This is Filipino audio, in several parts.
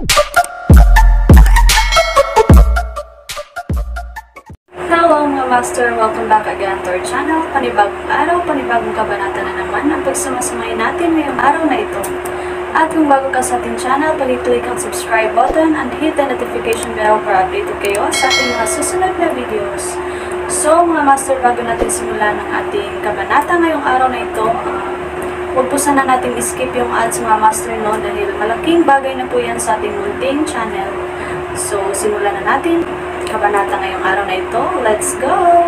Hello mga master! Welcome back again to our channel. Panibagong araw, panibagong kabanata na naman ang pagsamasamayin natin ngayong araw na ito. At kung bago ka sa ating channel, pali-click ang subscribe button and hit the notification bell para updated kayo sa ating mga susunod na videos. So mga master, bago natin simulan ang ating kabanata ngayong araw na ito, huwag po sana natin skip yung ads mga master no, dahil malaking bagay na po yan sa ating munting channel. So simulan na natin kabanata ngayong araw na ito. Let's go!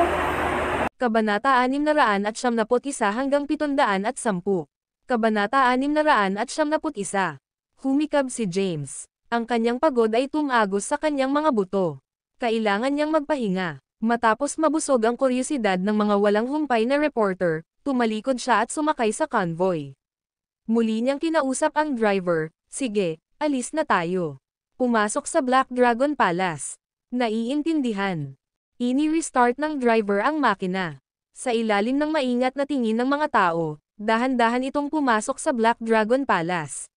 Kabanata 671 hanggang 710. Kabanata 671. Humikab si James. Ang kanyang pagod ay tumagos sa kanyang mga buto. Kailangan niyang magpahinga. Matapos mabusog ang kuryosidad ng mga walang humpay na reporter, tumalikod siya at sumakay sa convoy. Muli niyang kinausap ang driver, "Sige, alis na tayo." Pumasok sa Black Dragon Palace. Naiintindihan. Ini-restart ng driver ang makina. Sa ilalim ng maingat na tingin ng mga tao, dahan-dahan itong pumasok sa Black Dragon Palace.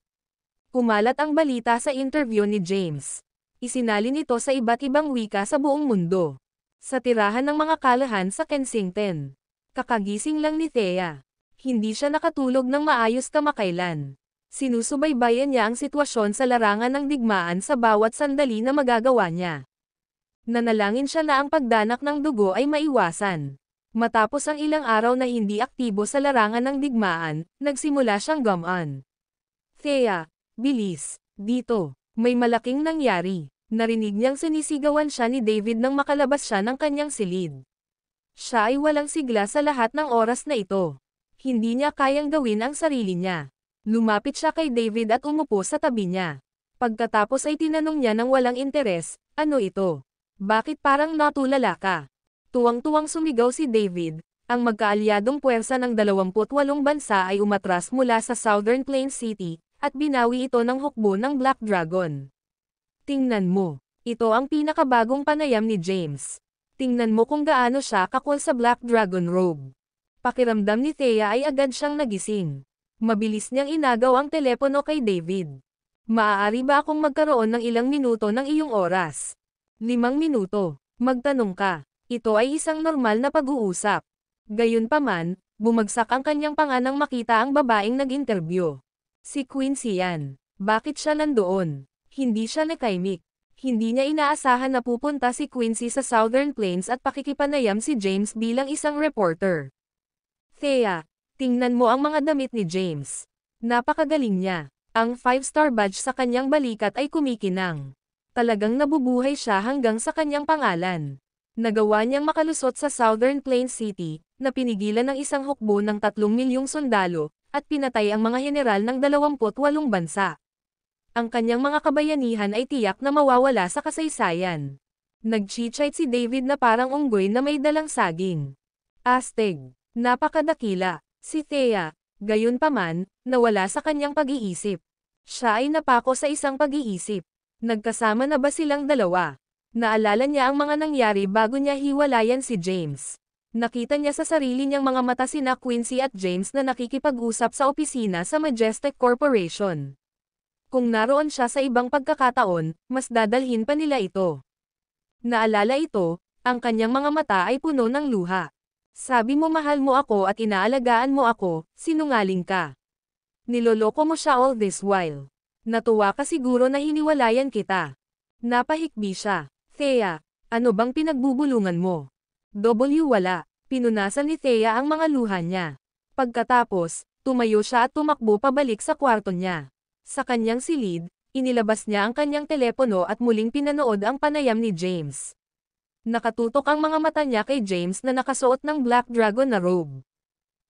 Kumalat ang balita sa interview ni James. Isinalin ito sa iba't ibang wika sa buong mundo. Sa tirahan ng mga kalahan sa Kensington. Kakagising lang ni Thea. Hindi siya nakatulog ng maayos kamakailan. Sinusubaybayan niya ang sitwasyon sa larangan ng digmaan sa bawat sandali na magagawa niya. Nanalangin siya na ang pagdanak ng dugo ay maiwasan. Matapos ang ilang araw na hindi aktibo sa larangan ng digmaan, nagsimula siyang gumaan. "Thea, bilis, dito, may malaking nangyari." Narinig niyang sinisigawan siya ni David nang makalabas siya ng kanyang silid. Siya ay walang sigla sa lahat ng oras na ito. Hindi niya kayang gawin ang sarili niya. Lumapit siya kay David at umupo sa tabi niya. Pagkatapos ay tinanong niya ng walang interes, "Ano ito? Bakit parang natulala ka?" Tuwang-tuwang sumigaw si David. Ang magkaalyadong puwersa ng 28 bansa ay umatras mula sa Southern Plains City, at binawi ito ng hukbo ng Black Dragon. "Tingnan mo. Ito ang pinakabagong panayam ni James. Tingnan mo kung gaano siya kakul sa Black Dragon robe." Pakiramdam ni Thea ay agad siyang nagising. Mabilis niyang inagaw ang telepono kay David. "Maaari ba akong magkaroon ng ilang minuto ng iyong oras?" 5 minuto. Magtanong ka. Ito ay isang normal na pag-uusap. Gayunpaman, bumagsak ang kanyang panga nang makita ang babaeng nag-interview. Si Quincy yan. Bakit siya nandoon? Hindi siya nakaimik. Hindi niya inaasahan na pupunta si Quincy sa Southern Plains at pakikipanayam si James bilang isang reporter. "Thea, tingnan mo ang mga damit ni James. Napakagaling niya." Ang 5-star badge sa kanyang balikat ay kumikinang. Talagang nabubuhay siya hanggang sa kanyang pangalan. Nagawa niyang makalusot sa Southern Plains City, na pinigilan ng isang hukbo ng 3 milyong sundalo, at pinatay ang mga heneral ng 28 bansa. Ang kanyang mga kabayanihan ay tiyak na mawawala sa kasaysayan. Nag-chit-chat si David na parang unggoy na may dalang saging. Astig. Napakadakila. Si Thea, gayunpaman, nawala sa kanyang pag-iisip. Siya ay napako sa isang pag-iisip. Nagkasama na ba silang dalawa? Naalala niya ang mga nangyari bago niya hiwalayan si James. Nakita niya sa sarili niyang mga mata sina Quincy at James na nakikipag-usap sa opisina sa Majestic Corporation. Kung naroon siya sa ibang pagkakataon, mas dadalhin pa nila ito. Naalala ito, ang kanyang mga mata ay puno ng luha. "Sabi mo mahal mo ako at inaalagaan mo ako, sinungaling ka. Niloloko mo siya all this while. Natuwa ka siguro na hiniwalayan kita." Napahikbi siya. "Thea, ano bang pinagbubulungan mo?" Wala. Pinunasan ni Thea ang mga luha niya. Pagkatapos, tumayo siya at tumakbo pabalik sa kwarto niya. Sa kanyang silid, inilabas niya ang kanyang telepono at muling pinanood ang panayam ni James. Nakatutok ang mga mata niya kay James na nakasuot ng Black Dragon na robe.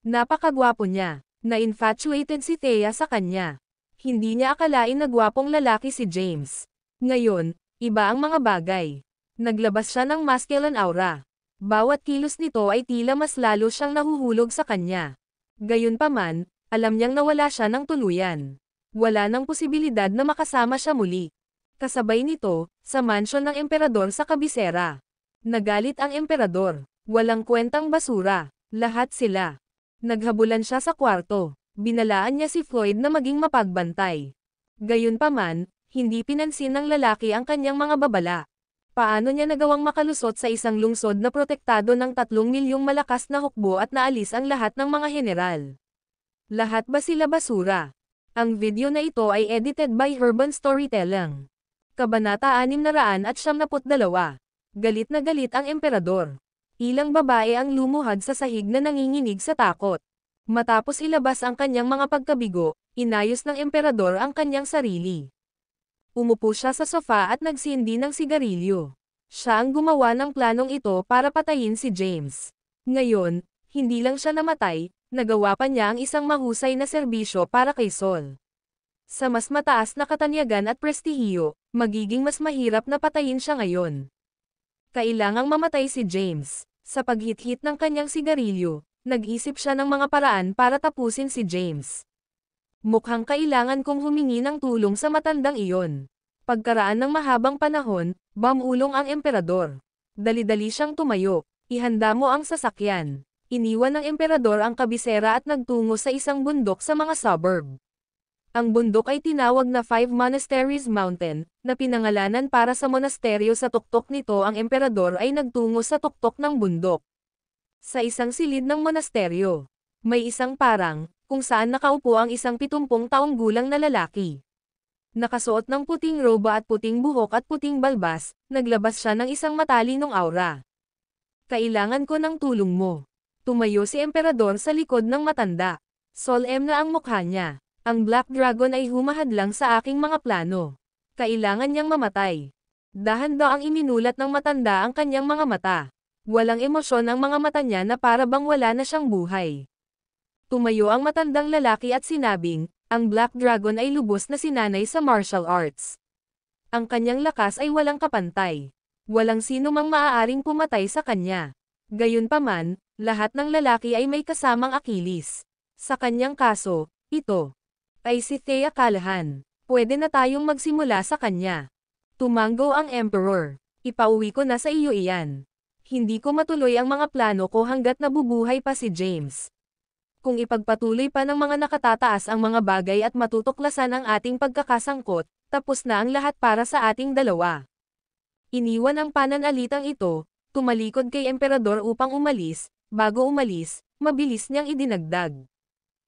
Napakagwapo niya. Na-infatuated si Thea sa kanya. Hindi niya akalain na gwapong lalaki si James. Ngayon, iba ang mga bagay. Naglabas siya ng masculine aura. Bawat kilos nito ay tila mas lalo siyang nahuhulog sa kanya. Gayunpaman, alam niyang nawala siya ng tuluyan. Wala nang posibilidad na makasama siya muli. Kasabay nito, sa mansyon ng emperador sa kabisera. Nagalit ang emperador. Walang kwentang basura. Lahat sila. Naghabulan siya sa kwarto. Binalaan niya si Floyd na maging mapagbantay. Gayunpaman, Hindi pinansin ng lalaki ang kanyang mga babala. Paano niya nagawang makalusot sa isang lungsod na protektado ng 3 milyong malakas na hukbo at naalis ang lahat ng mga general? Lahat ba sila basura? Ang video na ito ay edited by Urban Storytelling. Kabanata 672. Galit na galit ang emperador. Ilang babae ang lumuhad sa sahig na nanginginig sa takot. Matapos ilabas ang kanyang mga pagkabigo, inayos ng emperador ang kanyang sarili. Umupo siya sa sofa at nagsindi ng sigarilyo. Siya ang gumawa ng planong ito para patayin si James. Ngayon, hindi lang siya namatay, nagawa pa niya ang isang mahusay na serbisyo para kay Sol. Sa mas mataas na katanyagan at prestihiyo, magiging mas mahirap na patayin siya ngayon. Kailangang mamatay si James. Sa paghit-hit ng kanyang sigarilyo, nag-isip siya ng mga paraan para tapusin si James. Mukhang kailangan kong humingi ng tulong sa matandang iyon. Pagkaraan ng mahabang panahon, bumulong ang emperador. Dali-dali siyang tumayo. Ihanda mo ang sasakyan. Iniwan ng emperador ang kabisera at nagtungo sa isang bundok sa mga suburb. Ang bundok ay tinawag na Five Monasteries Mountain, na pinangalanan para sa monasteryo. Sa tuktok nito ang emperador ay nagtungo sa tuktok ng bundok. Sa isang silid ng monasteryo, may isang parang, kung saan nakaupo ang isang 70 taong gulang na lalaki. Nakasuot ng puting roba at puting buhok at puting balbas, naglabas siya ng isang matalinong aura. Kailangan ko ng tulong mo. Tumayo si emperador sa likod ng matanda. Solemn na ang mukha niya. Ang Black Dragon ay humahadlang sa aking mga plano. Kailangan niyang mamatay. Dahan-daang iminulat ng matanda ang kanyang mga mata. Walang emosyon ang mga mata niya na para bang wala na siyang buhay. Tumayo ang matandang lalaki at sinabing, ang Black Dragon ay lubos na sinanay sa martial arts. Ang kanyang lakas ay walang kapantay. Walang sino mang maaaring pumatay sa kanya. Gayunpaman, lahat ng lalaki ay may kasamang Akilis. Sa kanyang kaso, ito ay si Thea Callahan. Pwede na tayong magsimula sa kanya. Tumango ang Emperor. Ipauwi ko na sa iyo iyan. Hindi ko matuloy ang mga plano ko hanggat nabubuhay pa si James. Kung ipagpatuloy pa ng mga nakatataas ang mga bagay at matutuklasan ang ating pagkakasangkot, tapos na ang lahat para sa ating dalawa. Iniwan ang pananalitang ito, tumalikod kay Emperador upang umalis. Bago umalis, mabilis niyang idinagdag.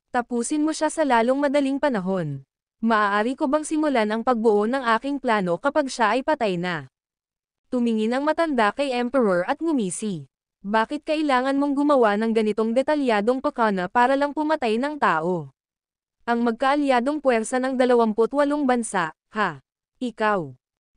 Tapusin mo siya sa lalong madaling panahon. Maaari ko bang simulan ang pagbuo ng aking plano kapag siya ay patay na? Tumingin ang matanda kay Emperor at ngumisi. Bakit kailangan mong gumawa ng ganitong detalyadong pakana para lang pumatay ng tao? Ang magkaalyadong puwersa ng 28 bansa, ha? Ikaw.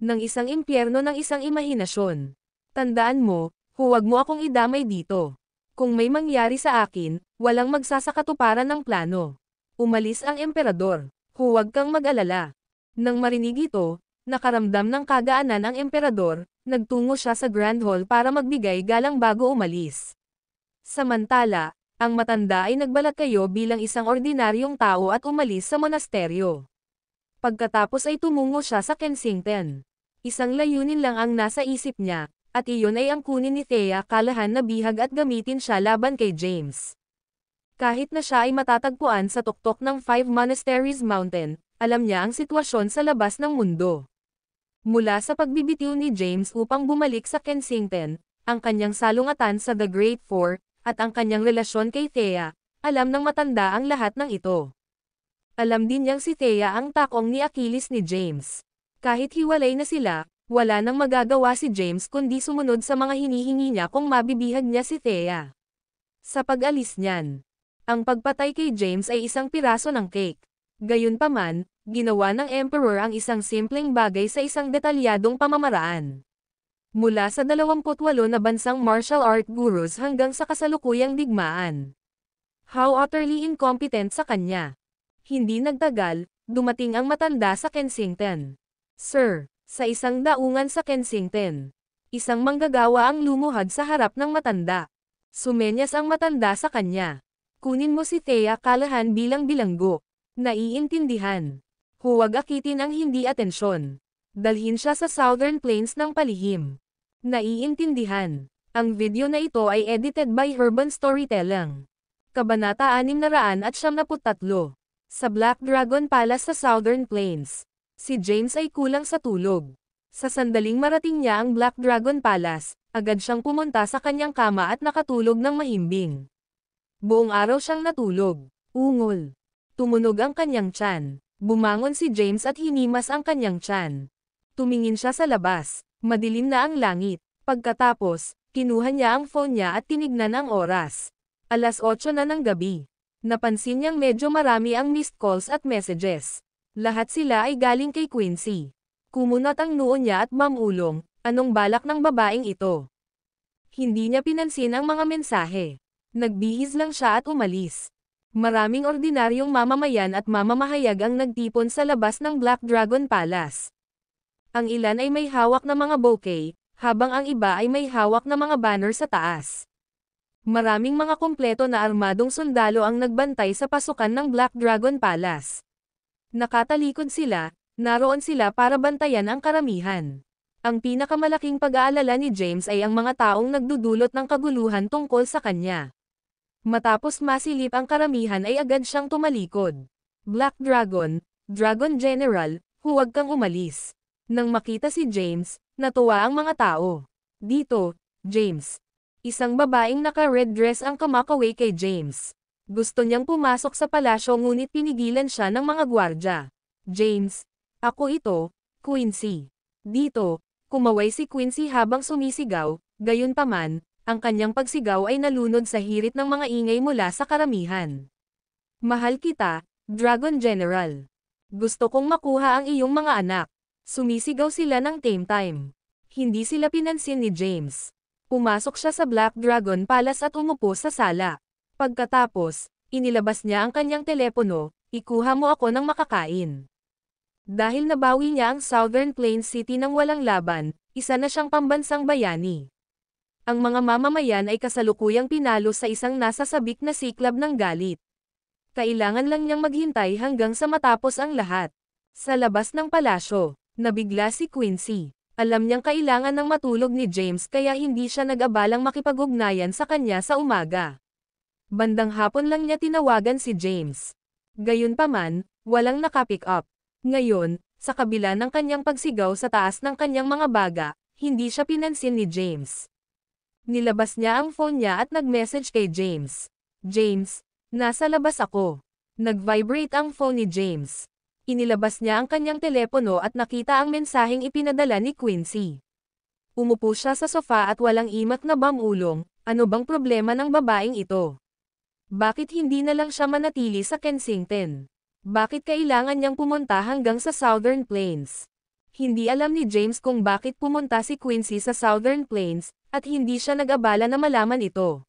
Ng isang impyerno ng isang imahinasyon. Tandaan mo, huwag mo akong idamay dito. Kung may mangyari sa akin, walang magsasakatuparan ng plano. Umalis ang emperador. Huwag kang mag-alala. Nang marinig ito, nakaramdam ng kagaanan ang emperador, nagtungo siya sa Grand Hall para magbigay galang bago umalis. Samantala, ang matanda ay nagbalat kayo bilang isang ordinaryong tao at umalis sa monasteryo. Pagkatapos ay tumungo siya sa Kensington. Isang layunin lang ang nasa isip niya, at iyon ay ang kunin ni Thea Callahan na bihag at gamitin siya laban kay James. Kahit na siya ay matatagpuan sa tuktok ng Five Monasteries Mountain, alam niya ang sitwasyon sa labas ng mundo. Mula sa pagbibitiw ni James upang bumalik sa Kensington, ang kanyang salungatan sa The Great Four, at ang kanyang relasyon kay Thea, alam ng matanda ang lahat ng ito. Alam din niyang si Thea ang takong ni Achilles ni James. Kahit hiwalay na sila, wala nang magagawa si James kundi sumunod sa mga hinihingi niya kung mabibihag niya si Thea. Sa pag-alis niyan, ang pagpatay kay James ay isang piraso ng cake. Gayunpaman, ginawa ng Emperor ang isang simpleng bagay sa isang detalyadong pamamaraan. Mula sa 28 na bansang martial art gurus hanggang sa kasalukuyang digmaan. How utterly incompetent sa kanya. Hindi nagtagal, dumating ang matanda sa Kensington. Sir, sa isang daungan sa Kensington, isang manggagawa ang lumuhad sa harap ng matanda. Sumenyas ang matanda sa kanya. Kunin mo si Thea Callahan bilang bilanggo. Naiintindihan. Huwag akitin ang hindi atensyon. Dalhin siya sa Southern Plains ng palihim. Naiintindihan. Ang video na ito ay edited by Urban Storytelling. Kabanata 673. Sa Black Dragon Palace sa Southern Plains. Si James ay kulang sa tulog. Sa sandaling marating niya ang Black Dragon Palace, agad siyang pumunta sa kanyang kama at nakatulog ng mahimbing. Buong araw siyang natulog. Ungol. Tumunog ang kanyang tiyan. Bumangon si James at hinimas ang kanyang tiyan. Tumingin siya sa labas. Madilim na ang langit. Pagkatapos, kinuha niya ang phone niya at tinignan ang oras. 8:00 na ng gabi. Napansin niyang medyo marami ang missed calls at messages. Lahat sila ay galing kay Quincy. Kumunat ang noo niya at mamulong, anong balak ng babaeng ito? Hindi niya pinansin ang mga mensahe. Nagbihis lang siya at umalis. Maraming ordinaryong mamamayan at mamamahayag ang nagtipon sa labas ng Black Dragon Palace. Ang ilan ay may hawak na mga bouquet, habang ang iba ay may hawak na mga banner sa taas. Maraming mga kumpleto na armadong sundalo ang nagbantay sa pasukan ng Black Dragon Palace. Nakatalikod sila, naroon sila para bantayan ang karamihan. Ang pinakamalaking pag-aalala ni James ay ang mga taong nagdudulot ng kaguluhan tungkol sa kanya. Matapos masilip ang karamihan ay agad siyang tumalikod. Black Dragon, Dragon General, huwag kang umalis. Nang makita si James, natuwa ang mga tao. Dito, James. Isang babaeng naka-red dress ang kumakaway kay James. Gusto niyang pumasok sa palasyo ngunit pinigilan siya ng mga gwardya. James, ako ito, Quincy. Dito, kumaway si Quincy habang sumisigaw, gayunpaman, ang kanyang pagsigaw ay nalunod sa hirit ng mga ingay mula sa karamihan. Mahal kita, Dragon General. Gusto kong makuha ang iyong mga anak. Sumisigaw sila ng tame time. Hindi sila pinansin ni James. Pumasok siya sa Black Dragon Palace at umupo sa sala. Pagkatapos, inilabas niya ang kanyang telepono, ikuha mo ako ng makakain. Dahil nabawi niya ang Southern Plains City ng walang laban, isa na siyang pambansang bayani. Ang mga mamamayan ay kasalukuyang pinalo sa isang nasa sabik na siklab ng galit. Kailangan lang niyang maghintay hanggang sa matapos ang lahat. Sa labas ng palasyo, nabigla si Quincy. Alam niyang kailangan ng matulog ni James kaya hindi siya nag-abalang makipag-ugnayan sa kanya sa umaga. Bandang hapon lang niya tinawagan si James. Gayunpaman, walang nakapick up. Ngayon, sa kabila ng kanyang pagsigaw sa taas ng kanyang mga baga, hindi siya pinansin ni James. Nilabas niya ang phone niya at nag-message kay James. James, nasa labas ako. Nag-vibrate ang phone ni James. Inilabas niya ang kanyang telepono at nakita ang mensaheng ipinadala ni Quincy. Umupo siya sa sofa at walang imak na bamulong, ano bang problema ng babaeng ito? Bakit hindi na lang siya manatili sa Kensington? Bakit kailangan niyang pumunta hanggang sa Southern Plains? Hindi alam ni James kung bakit pumunta si Quincy sa Southern Plains, at hindi siya nag-abala na malaman ito.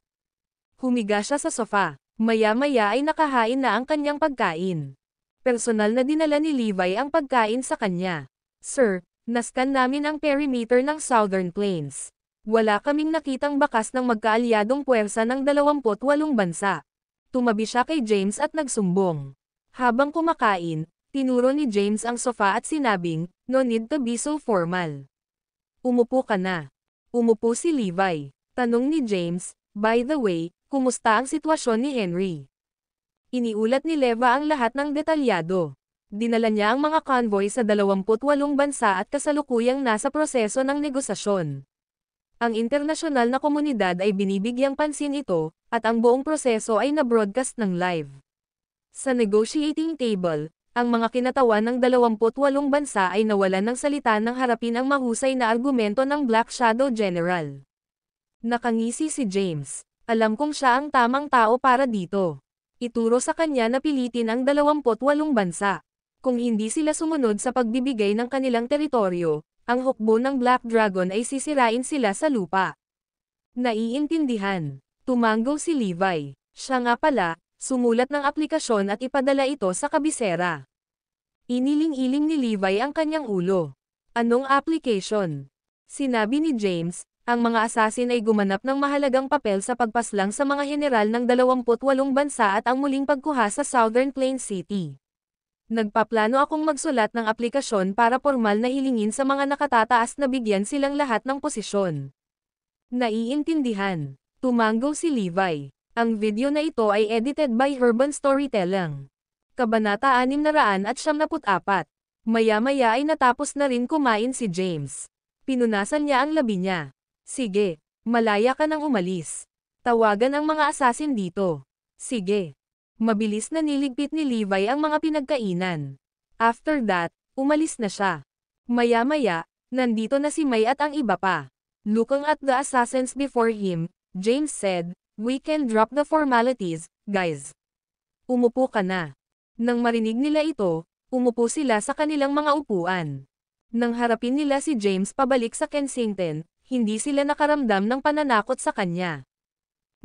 Humiga siya sa sofa. Maya-maya ay nakahain na ang kanyang pagkain. Personal na dinala ni Levi ang pagkain sa kanya. Sir, naskan namin ang perimeter ng Southern Plains. Wala kaming nakitang bakas ng magkaalyadong puwersa ng 28 bansa. Tumabi siya kay James at nagsumbong. Habang kumakain, tinuro ni James ang sofa at sinabing, no need to be so formal. Umupo ka na. Umupo si Levi. Tanong ni James, by the way, kumusta ang sitwasyon ni Henry? Iniulat ni Leva ang lahat ng detalyado. Dinala niya ang mga convoy sa 28 bansa at kasalukuyang nasa proseso ng negosasyon. Ang internasyonal na komunidad ay binibigyang pansin ito, at ang buong proseso ay na-broadcast ng live. Sa negotiating table, ang mga kinatawan ng 28 bansa ay nawalan ng salita nang harapin ang mahusay na argumento ng Black Shadow General. Nakangisi si James. Alam kong siya ang tamang tao para dito. Ituro sa kanya na pilitin ang 28 bansa. Kung hindi sila sumunod sa pagbibigay ng kanilang teritoryo, ang hukbo ng Black Dragon ay sisirain sila sa lupa. Naiintindihan. Tumanggo si Levi. Siya nga pala, sumulat ng aplikasyon at ipadala ito sa kabisera. Iniling-iling ni Levi ang kanyang ulo. Anong application? Sinabi ni James, ang mga asasin ay gumanap ng mahalagang papel sa pagpaslang sa mga heneral ng 28 bansa at ang muling pagkuha sa Southern Plains City. Nagpaplano akong magsulat ng aplikasyon para formal na hilingin sa mga nakatataas na bigyan silang lahat ng posisyon. Naiintindihan. Tumanggo si Levi. Ang video na ito ay edited by Urban Storytelling. Kabanata 674. Maya-maya ay natapos na rin kumain si James. Pinunasan niya ang labi niya. Sige, malaya ka nang umalis. Tawagan ang mga asasin dito. Sige. Mabilis na niligpit ni Levi ang mga pinagkainan. After that, umalis na siya. Maya-maya, nandito na si May at ang iba pa. Looking at the assassins before him, James said, "We can drop the formalities, guys. Umupo ka na." Nang marinig nila ito, umupo sila sa kanilang mga upuan. Nang harapin nila si James pabalik sa Kensington, hindi sila nakaramdam ng pananakot sa kanya.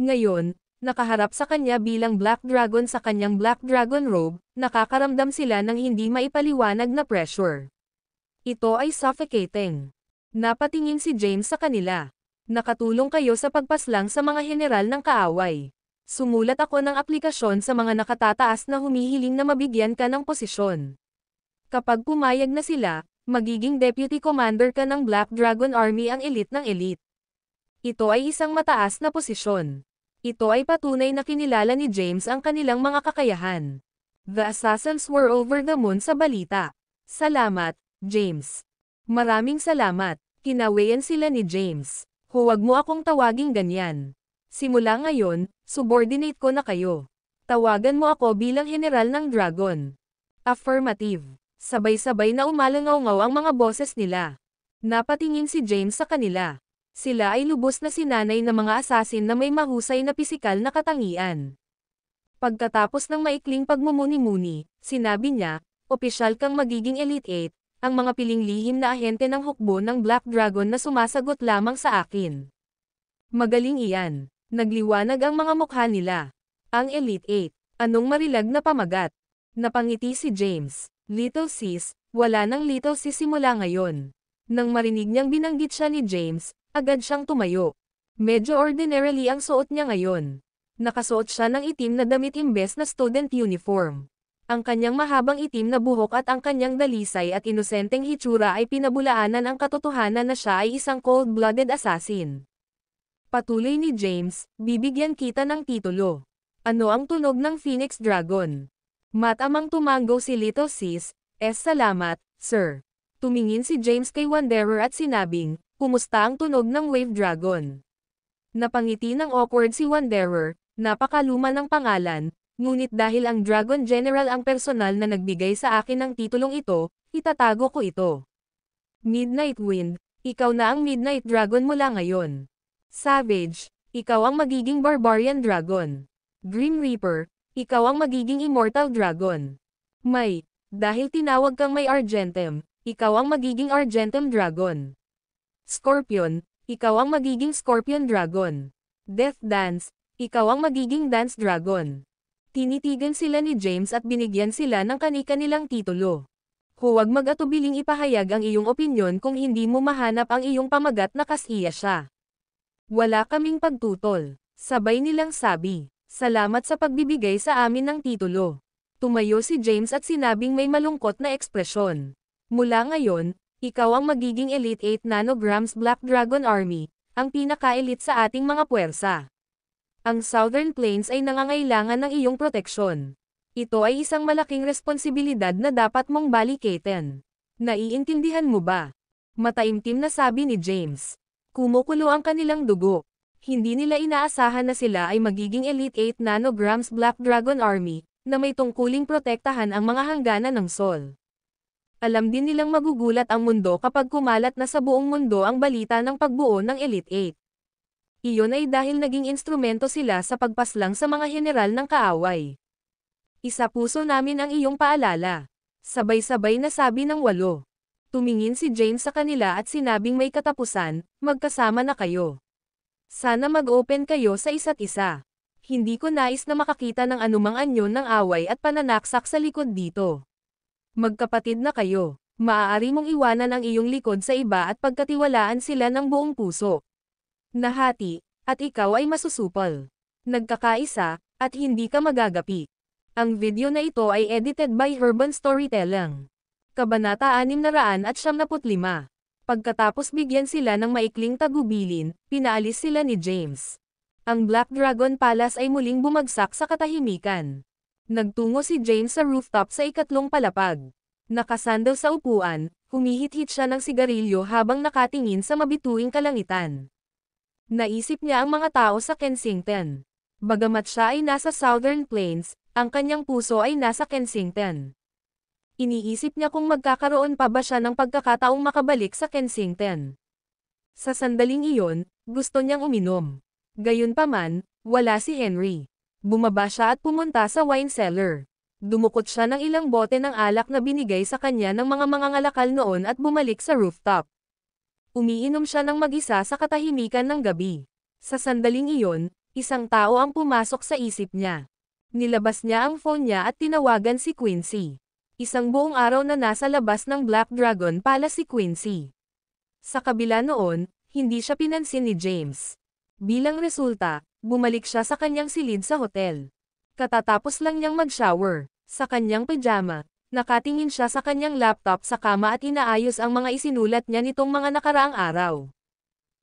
Ngayon, nakaharap sa kanya bilang Black Dragon sa kanyang Black Dragon robe, nakakaramdam sila ng hindi maipaliwanag na pressure. Ito ay suffocating. Napatingin si James sa kanila. Nakatulong kayo sa pagpaslang sa mga general ng kaaway. Sumulat ako ng aplikasyon sa mga nakatataas na humihiling na mabigyan ka ng posisyon. Kapag pumayag na sila, magiging Deputy Commander ka ng Black Dragon Army, ang elite ng elite. Ito ay isang mataas na posisyon. Ito ay patunay na kinilala ni James ang kanilang mga kakayahan. The assassins were over the moon sa balita. Salamat, James. Maraming salamat. Kinawayan sila ni James. Huwag mo akong tawaging ganyan. Simula ngayon, subordinate ko na kayo. Tawagan mo ako bilang general ng Dragon. Affirmative. Sabay-sabay na umalangaw-ngaw ang mga boses nila. Napatingin si James sa kanila. Sila ay lubos na sinanay na mga asasin na may mahusay na pisikal na katangian. Pagkatapos ng maikling pagmumuni-muni, sinabi niya, "Opisyal kang magiging Elite 8, ang mga piling lihim na ahente ng hukbo ng Black Dragon na sumasagot lamang sa akin." Magaling iyan. Nagliwanag ang mga mukha nila. Ang Elite 8. Anong marilag na pamagat? Napangiti si James. Little sis, wala nang little sis simula ngayon. Nang marinig niyang binanggit siya ni James, agad siyang tumayo. Medyo ordinarily ang suot niya ngayon. Nakasuot siya ng itim na damit imbes na student uniform. Ang kanyang mahabang itim na buhok at ang kanyang dalisay at inosenteng hitsura ay pinabulaanan ang katotohanan na siya ay isang cold-blooded assassin. Patuloy ni James, "Bibigyan kita ng titulo. Ano ang tunog ng Phoenix Dragon?" Matamang tumango si Little Sis, "Salamat, sir." Tumingin si James kay Wanderer at sinabing, "Kumusta ang tunog ng Wave Dragon?" Napangiti ng awkward si Wanderer, napakaluma ng pangalan, ngunit dahil ang Dragon General ang personal na nagbigay sa akin ng titulong ito, itatago ko ito. Midnight Wind, ikaw na ang Midnight Dragon mula ngayon. Savage, ikaw ang magiging Barbarian Dragon. Grim Reaper, ikaw ang magiging Immortal Dragon. May, dahil tinawag kang May Argentem, ikaw ang magiging Argentem Dragon. Scorpion, ikaw ang magiging Scorpion Dragon. Death Dance, ikaw ang magiging Dance Dragon. Tinitigan sila ni James at binigyan sila ng kani-kanilang titulo. Huwag mag-atubiling ipahayag ang iyong opinyon kung hindi mo mahanap ang iyong pamagat na kasiya siya. Wala kaming pagtutol. Sabay nilang sabi, "Salamat sa pagbibigay sa amin ng titulo." Tumayo si James at sinabing may malungkot na ekspresyon. "Mula ngayon, ikaw ang magiging Elite 8 Nanograms Black Dragon Army, ang pinaka-elite sa ating mga puwersa. Ang Southern Plains ay nangangailangan ng iyong proteksyon. Ito ay isang malaking responsibilidad na dapat mong baliketin. Naiintindihan mo ba?" Mataimtim na sabi ni James. Kumukulo ang kanilang dugo. Hindi nila inaasahan na sila ay magiging Elite 8 Nanograms Black Dragon Army, na may tungkuling protektahan ang mga hangganan ng Sol. Alam din nilang magugulat ang mundo kapag kumalat na sa buong mundo ang balita ng pagbuo ng Elite 8. Iyon ay dahil naging instrumento sila sa pagpaslang sa mga general ng kaaway. "Isa puso namin ang iyong paalala." Sabay-sabay na sabi ng 8. Tumingin si James sa kanila at sinabing may katapusan, "Magkasama na kayo. Sana mag-open kayo sa isa't isa. Hindi ko nais na makakita ng anumang anyo ng away at pananaksak sa likod dito. Magkapatid na kayo. Maaari mong iwanan ang iyong likod sa iba at pagkatiwalaan sila ng buong puso. Nahati, at ikaw ay masusupol. Nagkakaisa, at hindi ka magagapi." Ang video na ito ay edited by Urban Storytelling. Kabanata 675. Pagkatapos bigyan sila ng maikling tagubilin, pinaalis sila ni James. Ang Black Dragon Palace ay muling bumagsak sa katahimikan. Nagtungo si James sa rooftop sa ikatlong palapag. Nakasandal sa upuan, humihit-hit siya ng sigarilyo habang nakatingin sa mabituing kalangitan. Naisip niya ang mga tao sa Kensington. Bagamat siya ay nasa Southern Plains, ang kanyang puso ay nasa Kensington. Iniisip niya kung magkakaroon pa ba siya ng pagkakataong makabalik sa Kensington. Sa sandaling iyon, gusto niyang uminom. Gayunpaman, wala si Henry. Bumaba siya at pumunta sa wine cellar. Dumukot siya ng ilang bote ng alak na binigay sa kanya ng mga mangangalakal noon at bumalik sa rooftop. Umiinom siya ng mag-isa sa katahimikan ng gabi. Sa sandaling iyon, isang tao ang pumasok sa isip niya. Nilabas niya ang phone niya at tinawagan si Quincy. Isang buong araw na nasa labas ng Black Dragon pala si Quincy. Sa kabila noon, hindi siya pinansin ni James. Bilang resulta, bumalik siya sa kanyang silid sa hotel. Katatapos lang niyang mag-shower, sa kanyang pajama, nakatingin siya sa kanyang laptop sa kama at inaayos ang mga isinulat niya nitong mga nakaraang araw.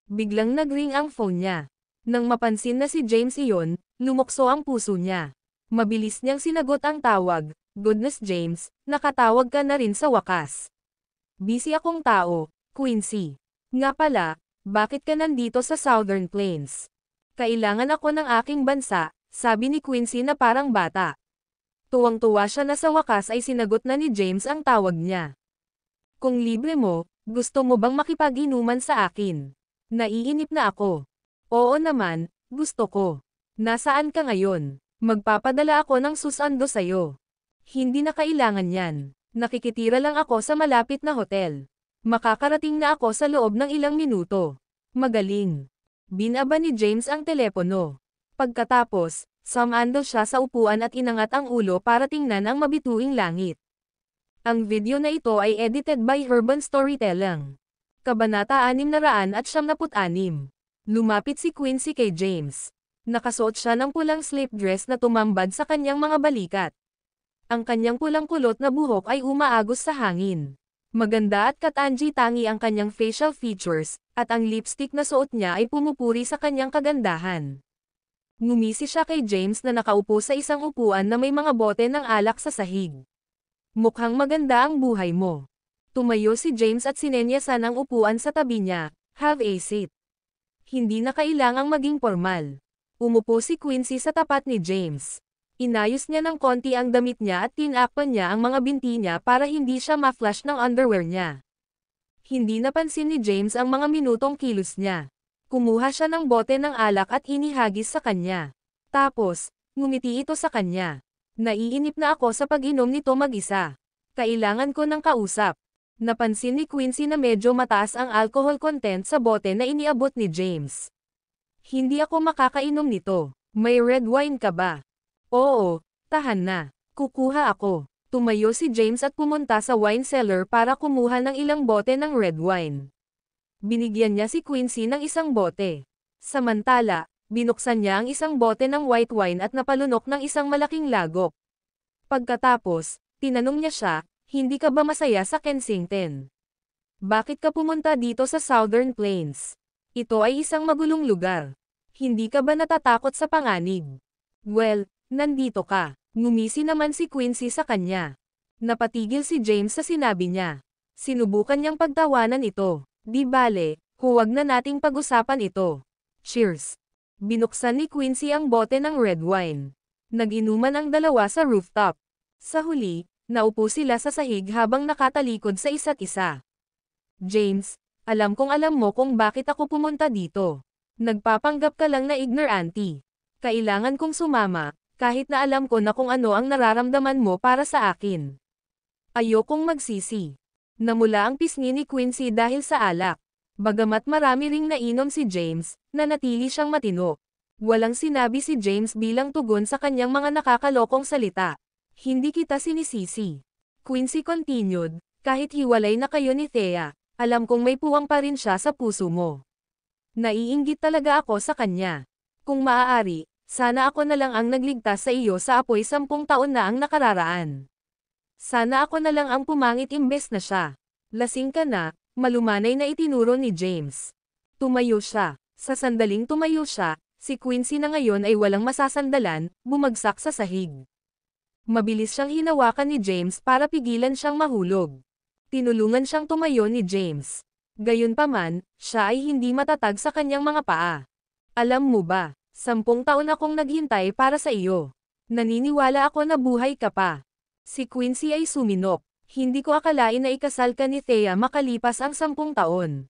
Biglang nag-ring ang phone niya. Nang mapansin na si James iyon, lumukso ang puso niya. Mabilis niyang sinagot ang tawag. Goodness James, nakatawag ka na rin sa wakas. Busy akong tao, Quincy. Nga pala, bakit ka nandito sa Southern Plains? Kailangan ako ng aking bansa, sabi ni Quincy na parang bata. Tuwang-tuwa siya na sa wakas ay sinagot na ni James ang tawag niya. Kung libre mo, gusto mo bang makipag-inuman sa akin? Naiinip na ako. Oo naman, gusto ko. Nasaan ka ngayon? Magpapadala ako ng susando sa'yo. Hindi na kailangan yan. Nakikitira lang ako sa malapit na hotel. Makakarating na ako sa loob ng ilang minuto. Magaling. Binaba ni James ang telepono. Pagkatapos, sumando siya sa upuan at inangat ang ulo para tingnan ang mabituing langit. Ang video na ito ay edited by Urban Storytelling. Kabanata 676. Lumapit si Quincy kay James. Nakasuot siya ng pulang slip dress na tumambad sa kanyang mga balikat. Ang kanyang pulang kulot na buhok ay umaagos sa hangin. Maganda at katangi-tangi ang kanyang facial features, at ang lipstick na suot niya ay pumupuri sa kanyang kagandahan. Ngumisi siya kay James na nakaupo sa isang upuan na may mga bote ng alak sa sahig. Mukhang maganda ang buhay mo. Tumayo si James at sinenyasan ang upuan sa tabi niya. Have a seat. Hindi na kailangang maging formal. Umupo si Quincy sa tapat ni James. Inayos niya ng konti ang damit niya at tinakpan niya ang mga binti niya para hindi siya ma-flash ng underwear niya. Hindi napansin ni James ang mga minutong kilos niya. Kumuha siya ng bote ng alak at inihagis sa kanya. Tapos, ngumiti ito sa kanya. Naiinip na ako sa pag-inom nito mag-isa. Kailangan ko ng kausap. Napansin ni Quincy na medyo mataas ang alcohol content sa bote na iniabot ni James. Hindi ako makakainom nito. May red wine ka ba? Oo, tahan na. Kukuha ako. Tumayo si James at pumunta sa wine cellar para kumuha ng ilang bote ng red wine. Binigyan niya si Quincy ng isang bote. Samantala, binuksan niya ang isang bote ng white wine at napalunok ng isang malaking lagok. Pagkatapos, tinanong niya siya, hindi ka ba masaya sa Kensington? Bakit ka pumunta dito sa Southern Plains? Ito ay isang magulong lugar. Hindi ka ba natatakot sa panganib? Well, nandito ka. Ngumisi naman si Quincy sa kanya. Napatigil si James sa sinabi niya. Sinubukan niyang pagtawanan ito. Di bale, huwag na nating pag-usapan ito. Cheers. Binuksan ni Quincy ang bote ng red wine. Nag-inuman ang dalawa sa rooftop. Sa huli, naupo sila sa sahig habang nakatalikod sa isa't isa. James, alam kong alam mo kung bakit ako pumunta dito. Nagpapanggap ka lang na ignorante. Kailangan kong sumama, kahit na alam ko na kung ano ang nararamdaman mo para sa akin. Ayokong magsisi. Namula ang pisngi ni Quincy dahil sa alak. Bagamat marami ring nainom si James, nanatili siyang matino. Walang sinabi si James bilang tugon sa kanyang mga nakakalokong salita. Hindi kita sinisisi. Quincy continued, kahit hiwalay na kayo ni Thea, alam kong may puwang pa rin siya sa puso mo. Naiinggit talaga ako sa kanya. Kung maaari, sana ako na lang ang nagligtas sa iyo sa apoy 10 taon na ang nakararaan. Sana ako na lang ang pumangit imbes na siya. Lasing ka na, malumanay na itinuro ni James. Tumayo siya. Sa sandaling tumayo siya, si Quincy na ngayon ay walang masasandalan, bumagsak sa sahig. Mabilis siyang hinawakan ni James para pigilan siyang mahulog. Tinulungan siyang tumayo ni James. Gayunpaman, siya ay hindi matatag sa kanyang mga paa. Alam mo ba, 10 taon akong naghintay para sa iyo. Naniniwala ako na buhay ka pa. Si Quincy ay suminop. Hindi ko akalain na ikasal ka ni Thea makalipas ang 10 taon.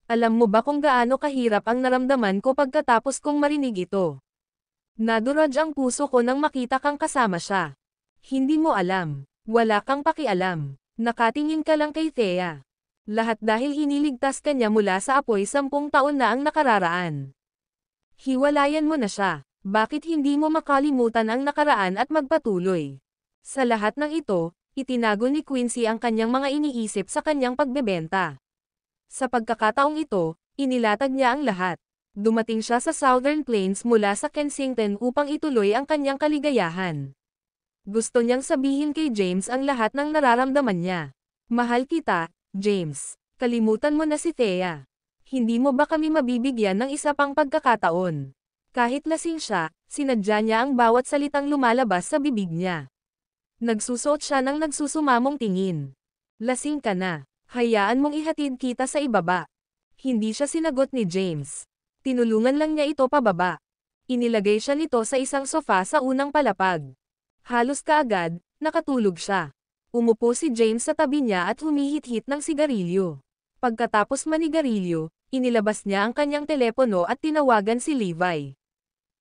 Alam mo ba kung gaano kahirap ang naramdaman ko pagkatapos kong marinig ito? Nadurog ang puso ko nang makita kang kasama siya. Hindi mo alam. Wala kang pakialam. Nakatingin ka lang kay Thea. Lahat dahil hiniligtas ka niya mula sa apoy 10 taon na ang nakararaan. Hiwalayan mo na siya. Bakit hindi mo makalimutan ang nakaraan at magpatuloy? Sa lahat ng ito, itinago ni Quincy ang kanyang mga iniisip sa kanyang pagbebenta. Sa pagkakataong ito, inilatag niya ang lahat. Dumating siya sa Southern Plains mula sa Kensington upang ituloy ang kanyang kaligayahan. Gusto niyang sabihin kay James ang lahat ng nararamdaman niya. Mahal kita, James. Kalimutan mo na si Thea. Hindi mo ba kami mabibigyan ng isa pang pagkakataon? Kahit lasing siya, sinadya niya ang bawat salitang lumalabas sa bibig niya. Nagsusuot siya ng nagsusumamong tingin. Lasing ka na. Hayaan mong ihatid kita sa ibaba. Hindi siya sinagot ni James. Tinulungan lang niya ito pababa. Inilagay siya nito sa isang sofa sa unang palapag. Halos kaagad, nakatulog siya. Umupo si James sa tabi niya at humihit-hit ng sigarilyo. Pagkatapos manigarilyo, inilabas niya ang kanyang telepono at tinawagan si Levi.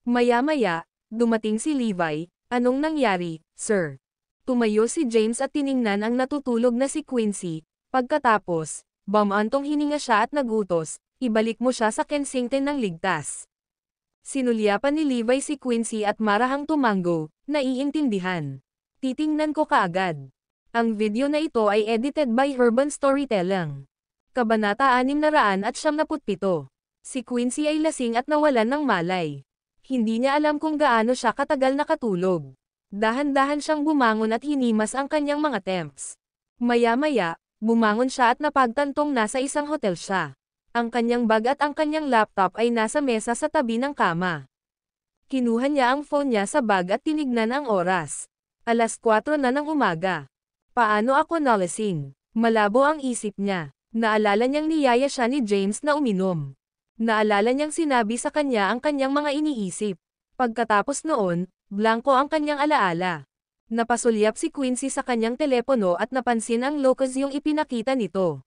Maya-maya, dumating si Levi. Anong nangyari, sir? Tumayo si James at tiningnan ang natutulog na si Quincy. Pagkatapos, bumantong hininga siya at nagutos, ibalik mo siya sa Kensington ng ligtas. Sinulyapan ni Levi si Quincy at marahang tumango, naiintindihan. Titingnan ko kaagad. Ang video na ito ay edited by Urban Storytelling. Kabanata 677. Si Quincy ay lasing at nawalan ng malay. Hindi niya alam kung gaano siya katagal nakatulog. Dahan-dahan siyang bumangon at hinimas ang kanyang mga temps. Maya-maya, bumangon siya at napagtantong nasa isang hotel siya. Ang kanyang bag at ang kanyang laptop ay nasa mesa sa tabi ng kama. Kinuha niya ang phone niya sa bag at tinignan ang oras. 4:00 na ng umaga. Paano ako nalasing? Malabo ang isip niya. Naalala niyang niyaya siya ni James na uminom. Naalala niyang sinabi sa kanya ang kanyang mga iniisip. Pagkatapos noon, blanko ang kanyang alaala. Napasulyap si Quincy sa kanyang telepono at napansin ang locus yung ipinakita nito.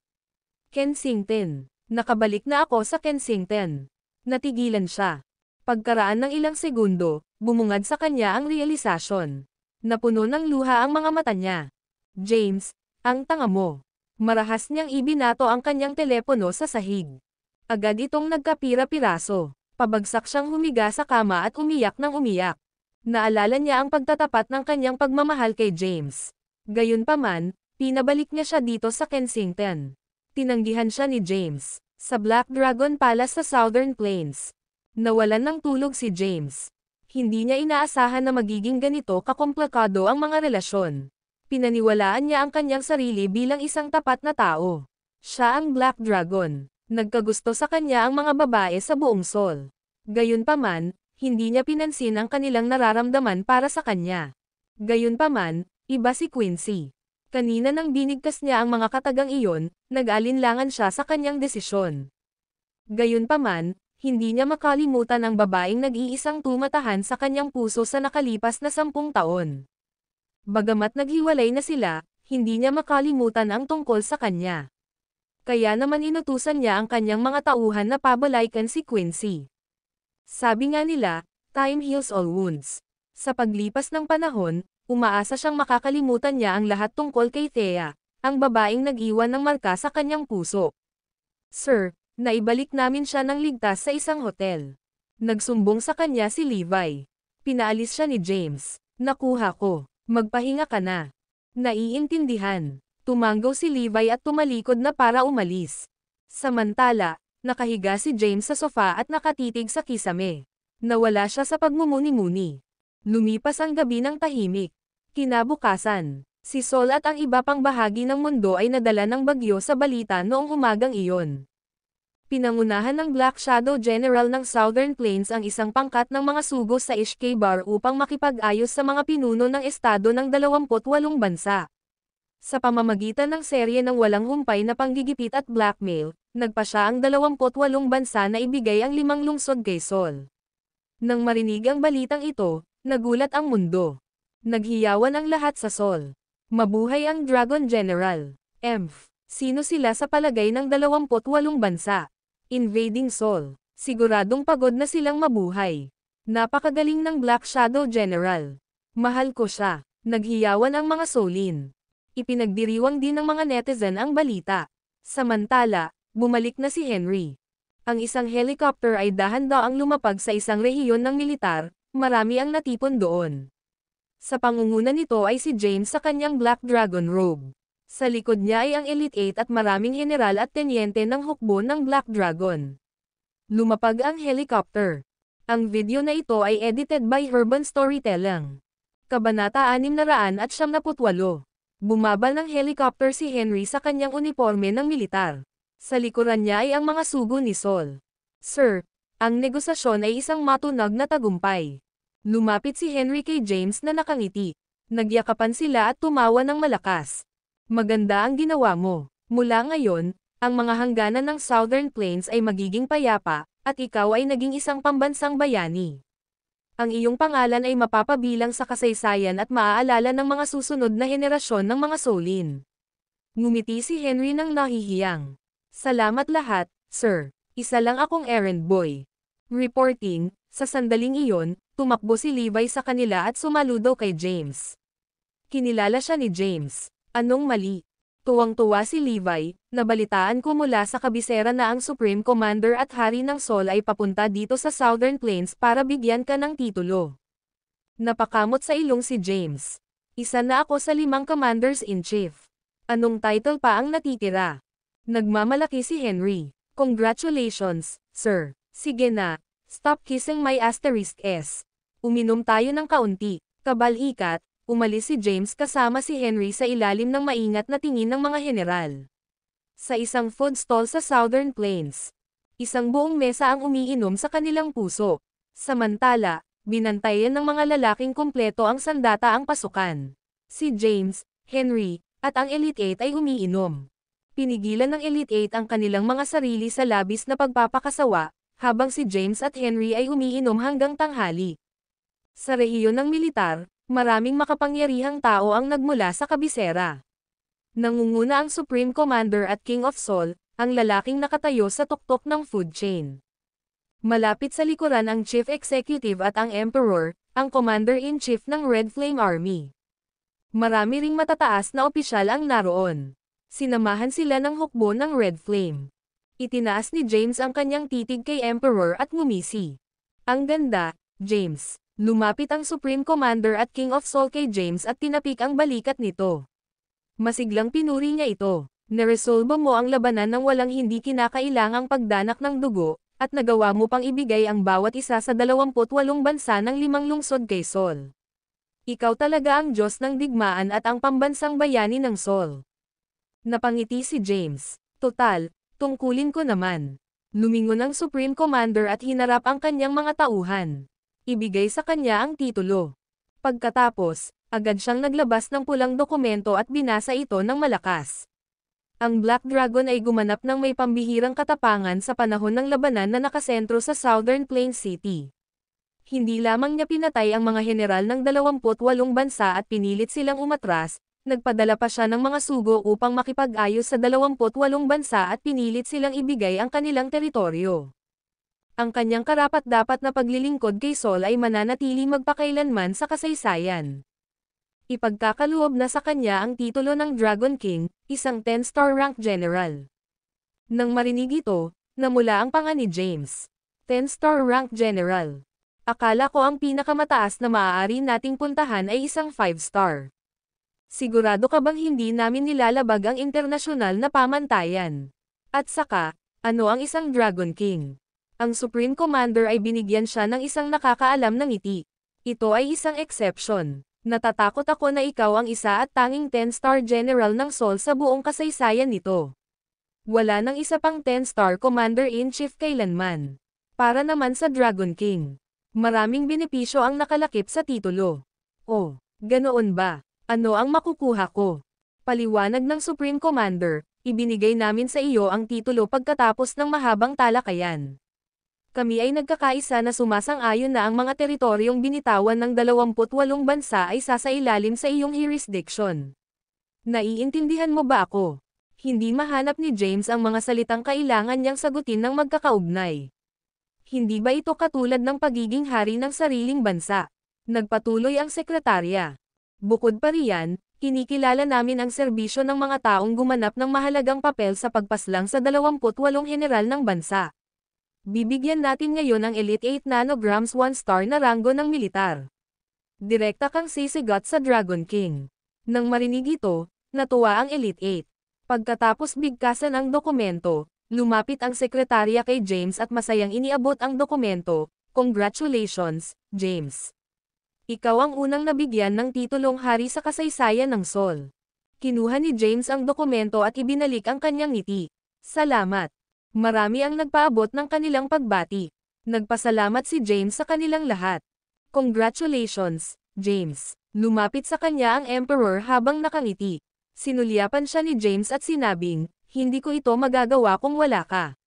Kensington. Nakabalik na ako sa Kensington. Natigilan siya. Pagkaraan ng ilang segundo, bumungad sa kanya ang realisasyon. Napuno ng luha ang mga mata niya. James, ang tanga mo. Marahas niyang ibinato ang kanyang telepono sa sahig. Agad itong nagkapira-piraso. Pabagsak siyang humiga sa kama at umiyak ng umiyak. Naalala niya ang pagtatapat ng kanyang pagmamahal kay James. Gayunpaman, pinabalik niya siya dito sa Kensington. Tinanggihan siya ni James, sa Black Dragon Palace sa Southern Plains. Nawalan ng tulog si James. Hindi niya inaasahan na magiging ganito kakomplikado ang mga relasyon. Pinaniwalaan niya ang kanyang sarili bilang isang tapat na tao. Siya ang Black Dragon. Nagkagusto sa kanya ang mga babae sa buong Seoul. Gayunpaman, hindi niya pinansin ang kanilang nararamdaman para sa kanya. Gayunpaman, iba si Quincy. Kanina nang binigkas niya ang mga katagang iyon, nag-alinlangan siya sa kanyang desisyon. Gayunpaman, hindi niya makalimutan ang babaeng nag-iisang tumatahan sa kanyang puso sa nakalipas na 10 taon. Bagamat naghiwalay na sila, hindi niya makalimutan ang tungkol sa kanya. Kaya naman inutusan niya ang kanyang mga tauhan na pabalaykan si Quincy. Sabi nga nila, time heals all wounds. Sa paglipas ng panahon, umaasa siyang makakalimutan niya ang lahat tungkol kay Thea, ang babaeng nag-iwan ng marka sa kanyang puso. Sir, naibalik namin siya ng ligtas sa isang hotel. Nagsumbong sa kanya si Levi. Pinaalis siya ni James. Nakuha ko. Magpahinga ka na. Naiintindihan. Tumango si Levi at tumalikod na para umalis. Samantala, nakahiga si James sa sofa at nakatitig sa kisame. Nawala siya sa pagmumuni-muni. Lumipas ang gabi ng tahimik. Kinabukasan, si Seoul at ang iba pang bahagi ng mundo ay nadala ng bagyo sa balita noong umagang iyon. Pinangunahan ng Black Shadow General ng Southern Plains ang isang pangkat ng mga sugo sa Ishkay-Bar upang makipag-ayos sa mga pinuno ng estado ng 28 bansa. Sa pamamagitan ng serye ng walang humpay na panggigipit at blackmail, nagpa siya ang 28 bansa na ibigay ang 5 lungsod kay Sol. Nang marinig ang balitang ito, nagulat ang mundo. Naghiyawan ang lahat sa Sol. Mabuhay ang Dragon General. Sino sila sa palagay ng 28 bansa? Invading Sol. Siguradong pagod na silang mabuhay. Napakagaling ng Black Shadow General. Mahal ko siya. Naghiyawan ang mga Solin. Ipinagdiriwang din ng mga netizen ang balita. Samantala, bumalik na si Henry. Ang isang helicopter ay dahan-daang lumapag sa isang rehiyon ng militar, marami ang natipon doon. Sa pangunguna nito ay si James sa kanyang Black Dragon robe. Sa likod niya ay ang Elite 8 at maraming general at tenyente ng hukbo ng Black Dragon. Lumapag ang helicopter. Ang video na ito ay edited by Urban Storytelling. Kabanata 678. Bumabal ng helicopter si Henry sa kanyang uniforme ng militar. Sa likuran niya ay ang mga sugo ni Sol. Sir, ang negosasyon ay isang matunag na tagumpay. Lumapit si Henry kay James na nakangiti. Nagyakapan sila at tumawa ng malakas. Maganda ang ginawa mo. Mula ngayon, ang mga hangganan ng Southern Plains ay magiging payapa, at ikaw ay naging isang pambansang bayani. Ang iyong pangalan ay mapapabilang sa kasaysayan at maaalala ng mga susunod na henerasyon ng mga Solin. Ngumiti si Henry ng nahihiyang. Salamat lahat, sir. Isa lang akong errand boy. Reporting, sa sandaling iyon, tumakbo si Levi sa kanila at sumaludo kay James. Kinilala siya ni James. Anong mali? Tuwang-tuwa si Levi, nabalitaan ko mula sa kabisera na ang Supreme Commander at Hari ng Sol ay papunta dito sa Southern Plains para bigyan ka ng titulo. Napakamot sa ilong si James. Isa na ako sa 5 Commanders-in-Chief. Anong title pa ang natitira? Nagmamalaki si Henry. Congratulations, sir. Sige na, stop kissing my asterisk S. Uminom tayo ng kaunti. Kabal-ikat, umalis si James kasama si Henry sa ilalim ng maingat na tingin ng mga general. Sa isang food stall sa Southern Plains, isang buong mesa ang umiinom sa kanilang puso. Samantala, binantayan ng mga lalaking kumpleto ang sandata ang pasukan. Si James, Henry, at ang Elite 8 ay umiinom. Pinigilan ng Elite 8 ang kanilang mga sarili sa labis na pagpapakasawa, habang si James at Henry ay umiinom hanggang tanghali. Sa rehiyon ng militar, maraming makapangyarihang tao ang nagmula sa kabisera. Nangunguna ang Supreme Commander at King of Sol, ang lalaking nakatayo sa tuktok ng food chain. Malapit sa likuran ang Chief Executive at ang Emperor, ang Commander-in-Chief ng Red Flame Army. Marami ring matataas na opisyal ang naroon. Sinamahan sila ng hukbo ng Red Flame. Itinaas ni James ang kanyang titig kay Emperor at ngumisi. Ang ganda, James. Lumapit ang Supreme Commander at King of Sol kay James at tinapik ang balikat nito. Masiglang pinuri niya ito. Neresolba mo ang labanan ng walang hindi kinakailangang pagdanak ng dugo, at nagawa mo pang ibigay ang bawat isa sa 28 bansa ng 5 lungsod kay Sol. Ikaw talaga ang Diyos ng digmaan at ang pambansang bayani ng Sol. Napangiti si James. Total, tungkulin ko naman. Lumingon ang Supreme Commander at hinarap ang kanyang mga tauhan. Ibigay sa kanya ang titulo. Pagkatapos, agad siyang naglabas ng pulang dokumento at binasa ito ng malakas. Ang Black Dragon ay gumanap ng may pambihirang katapangan sa panahon ng labanan na nakasentro sa Southern Plains City. Hindi lamang niya pinatay ang mga general ng 28 bansa at pinilit silang umatras, nagpadala pa siya ng mga sugo upang makipag-ayos sa 28 bansa at pinilit silang ibigay ang kanilang teritoryo. Ang kanyang karapat-dapat na paglilingkod kay Sol ay mananatili magpakailanman sa kasaysayan. Ipagkakaloob na sa kanya ang titulo ng Dragon King, isang 10-star rank general. Nang marinig ito, namula ang panga ni James. 10-star rank general. Akala ko ang pinakamataas na maaari nating puntahan ay isang 5-star. Sigurado ka bang hindi namin nilalabag ang internasyonal na pamantayan? At saka, ano ang isang Dragon King? Ang Supreme Commander ay binigyan siya ng isang nakakaalam na ngiti. Ito ay isang exception. Natatakot ako na ikaw ang isa at tanging 10-star general ng Sol sa buong kasaysayan nito. Wala nang isa pang 10-star Commander-in-Chief kailanman. Para naman sa Dragon King. Maraming benepisyo ang nakalakip sa titulo. Oh, ganoon ba? Ano ang makukuha ko? Paliwanag ng Supreme Commander, ibinigay namin sa iyo ang titulo pagkatapos ng mahabang talakayan. Kami ay nagkakaisa na sumasang-ayon na ang mga teritoryong binitawan ng 28 bansa ay sasailalim sa iyong jurisdiction. Naiintindihan mo ba ako? Hindi mahanap ni James ang mga salitang kailangan niyang sagutin ng magkakaugnay. Hindi ba ito katulad ng pagiging hari ng sariling bansa? Nagpatuloy ang sekretarya. Bukod pa riyan, kinikilala namin ang serbisyo ng mga taong gumanap ng mahalagang papel sa pagpaslang sa 28 general ng bansa. Bibigyan natin ngayon ang Elite 8 nanograms 1-star na ranggo ng militar. Direkta kang sisigat sa Dragon King. Nang marinig ito, natuwa ang Elite 8. Pagkatapos bigkasan ang dokumento, lumapit ang sekretarya kay James at masayang iniabot ang dokumento. Congratulations, James. Ikaw ang unang nabigyan ng titulong hari sa kasaysayan ng Sol. Kinuha ni James ang dokumento at ibinalik ang kanyang ngiti. Salamat. Marami ang nagpaabot ng kanilang pagbati. Nagpasalamat si James sa kanilang lahat. Congratulations, James. Lumapit sa kanya ang Emperor habang nakangiti. Sinulyapan siya ni James at sinabing, hindi ko ito magagawa kung wala ka.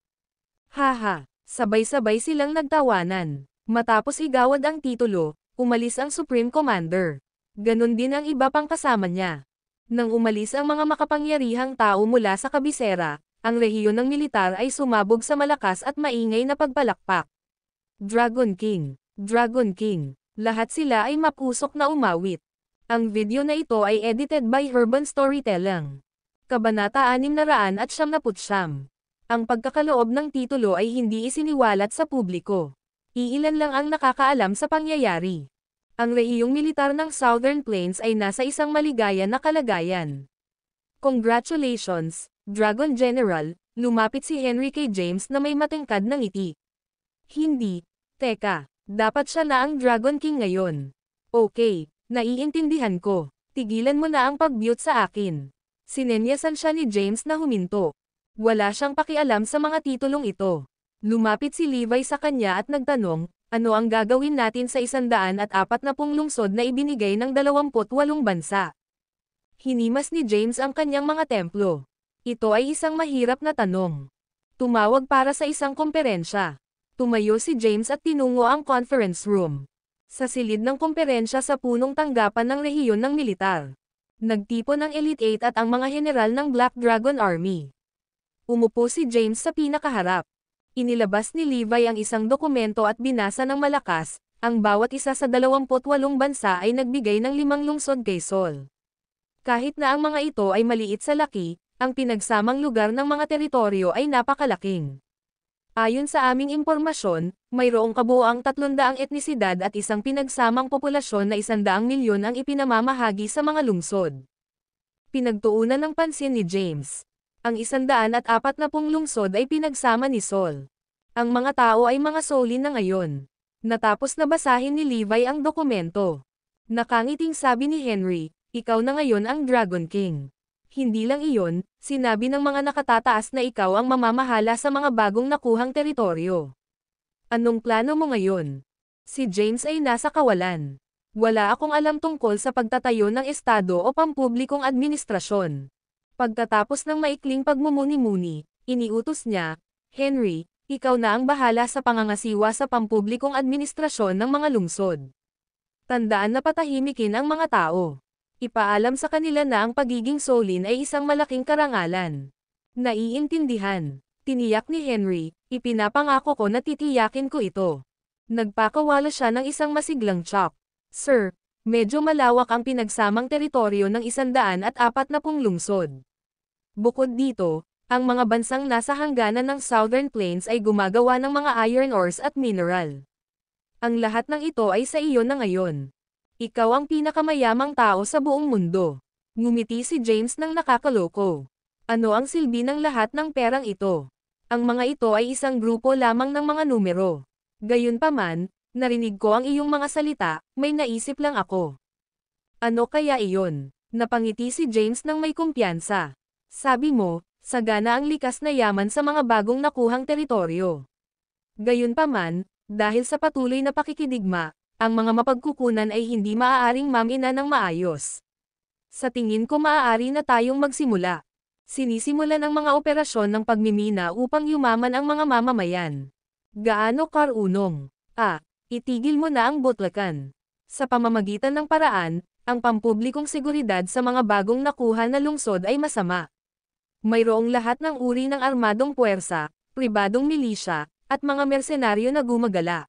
Haha, sabay-sabay silang nagtawanan. Matapos igawad ang titulo, umalis ang Supreme Commander. Ganon din ang iba pang kasama niya. Nang umalis ang mga makapangyarihang tao mula sa kabisera, ang rehiyon ng militar ay sumabog sa malakas at maingay na pagpalakpak. Dragon King, Dragon King, lahat sila ay mapusok na umawit. Ang video na ito ay edited by Urban Storytelling. Kabanata 699. Ang pagkakaloob ng titulo ay hindi isiniwalat sa publiko. Iilan lang ang nakakaalam sa pangyayari. Ang rehiyong militar ng Southern Plains ay nasa isang maligaya na kalagayan. Congratulations, Dragon General, lumapit si Henry kay James na may matingkad na ngiti. Hindi, teka, dapat siya na ang Dragon King ngayon. Okay, naiintindihan ko. Tigilan mo na ang pag-mute sa akin. Sinenyasan siya ni James na huminto. Wala siyang pakialam sa mga titulong ito. Lumapit si Levi sa kanya at nagtanong, ano ang gagawin natin sa 140 lungsod na ibinigay ng 28 bansa? Hinimas ni James ang kanyang mga templo. Ito ay isang mahirap na tanong. Tumawag para sa isang komperensya. Tumayo si James at tinungo ang conference room. Sa silid ng komperensya sa punong tanggapan ng rehiyon ng militar. Nagtipon ang Elite 8 at ang mga general ng Black Dragon Army. Umupo si James sa pinakaharap. Inilabas ni Levi ang isang dokumento at binasa ng malakas, ang bawat isa sa 28 bansa ay nagbigay ng 5 lungsod kay Sol. Kahit na ang mga ito ay maliit sa laki, ang pinagsamang lugar ng mga teritoryo ay napakalaking. Ayon sa aming impormasyon, mayroong kabuoang 300 etnisidad at isang pinagsamang populasyon na 100 milyon ang ipinamamahagi sa mga lungsod. Pinagtuunan ng pansin ni James. Ang 140 lungsod ay pinagsama ni Sol. Ang mga tao ay mga Solin na ngayon. Natapos na basahin ni Levi ang dokumento. Nakangiting sabi ni Henry, ikaw na ngayon ang Dragon King. Hindi lang iyon, sinabi ng mga nakatataas na ikaw ang mamamahala sa mga bagong nakuhang teritoryo. Anong plano mo ngayon? Si James ay nasa kawalan. Wala akong alam tungkol sa pagtatayo ng estado o pampublikong administrasyon. Pagkatapos ng maikling pagmumuni-muni, iniutos niya, Henry, ikaw na ang bahala sa pangangasiwa sa pampublikong administrasyon ng mga lungsod. Tandaan na patahimikin ang mga tao. Ipaalam sa kanila na ang pagiging Solin ay isang malaking karangalan. Naiintindihan. Tiniyak ni Henry, ipinapangako ko na titiyakin ko ito. Nagpakawala siya ng isang masiglang chop. Sir, medyo malawak ang pinagsamang teritoryo ng 140 lungsod. Bukod dito, ang mga bansang nasa hangganan ng Southern Plains ay gumagawa ng mga iron ores at mineral. Ang lahat ng ito ay sa iyo na ngayon. Ikaw ang pinakamayamang tao sa buong mundo. Ngumiti si James nang nakakaloko. Ano ang silbi ng lahat ng perang ito? Ang mga ito ay isang grupo lamang ng mga numero. Gayunpaman, narinig ko ang iyong mga salita, may naisip lang ako. Ano kaya iyon? Napangiti si James nang may kumpiyansa. Sabi mo, Sagana ang likas na yaman sa mga bagong nakuhang teritoryo. Gayunpaman, dahil sa patuloy na pakikidigma, ang mga mapagkukunan ay hindi maaaring mamina ng maayos. Sa tingin ko maaari na tayong magsimula. Sinisimula ng mga operasyon ng pagmimina upang yumaman ang mga mamamayan. Gaano karunong? Itigil mo na ang butlakan. Sa pamamagitan ng paraan, ang pampublikong seguridad sa mga bagong nakuha na lungsod ay masama. Mayroong lahat ng uri ng armadong puwersa, pribadong milisya, at mga mersenaryo na gumagala.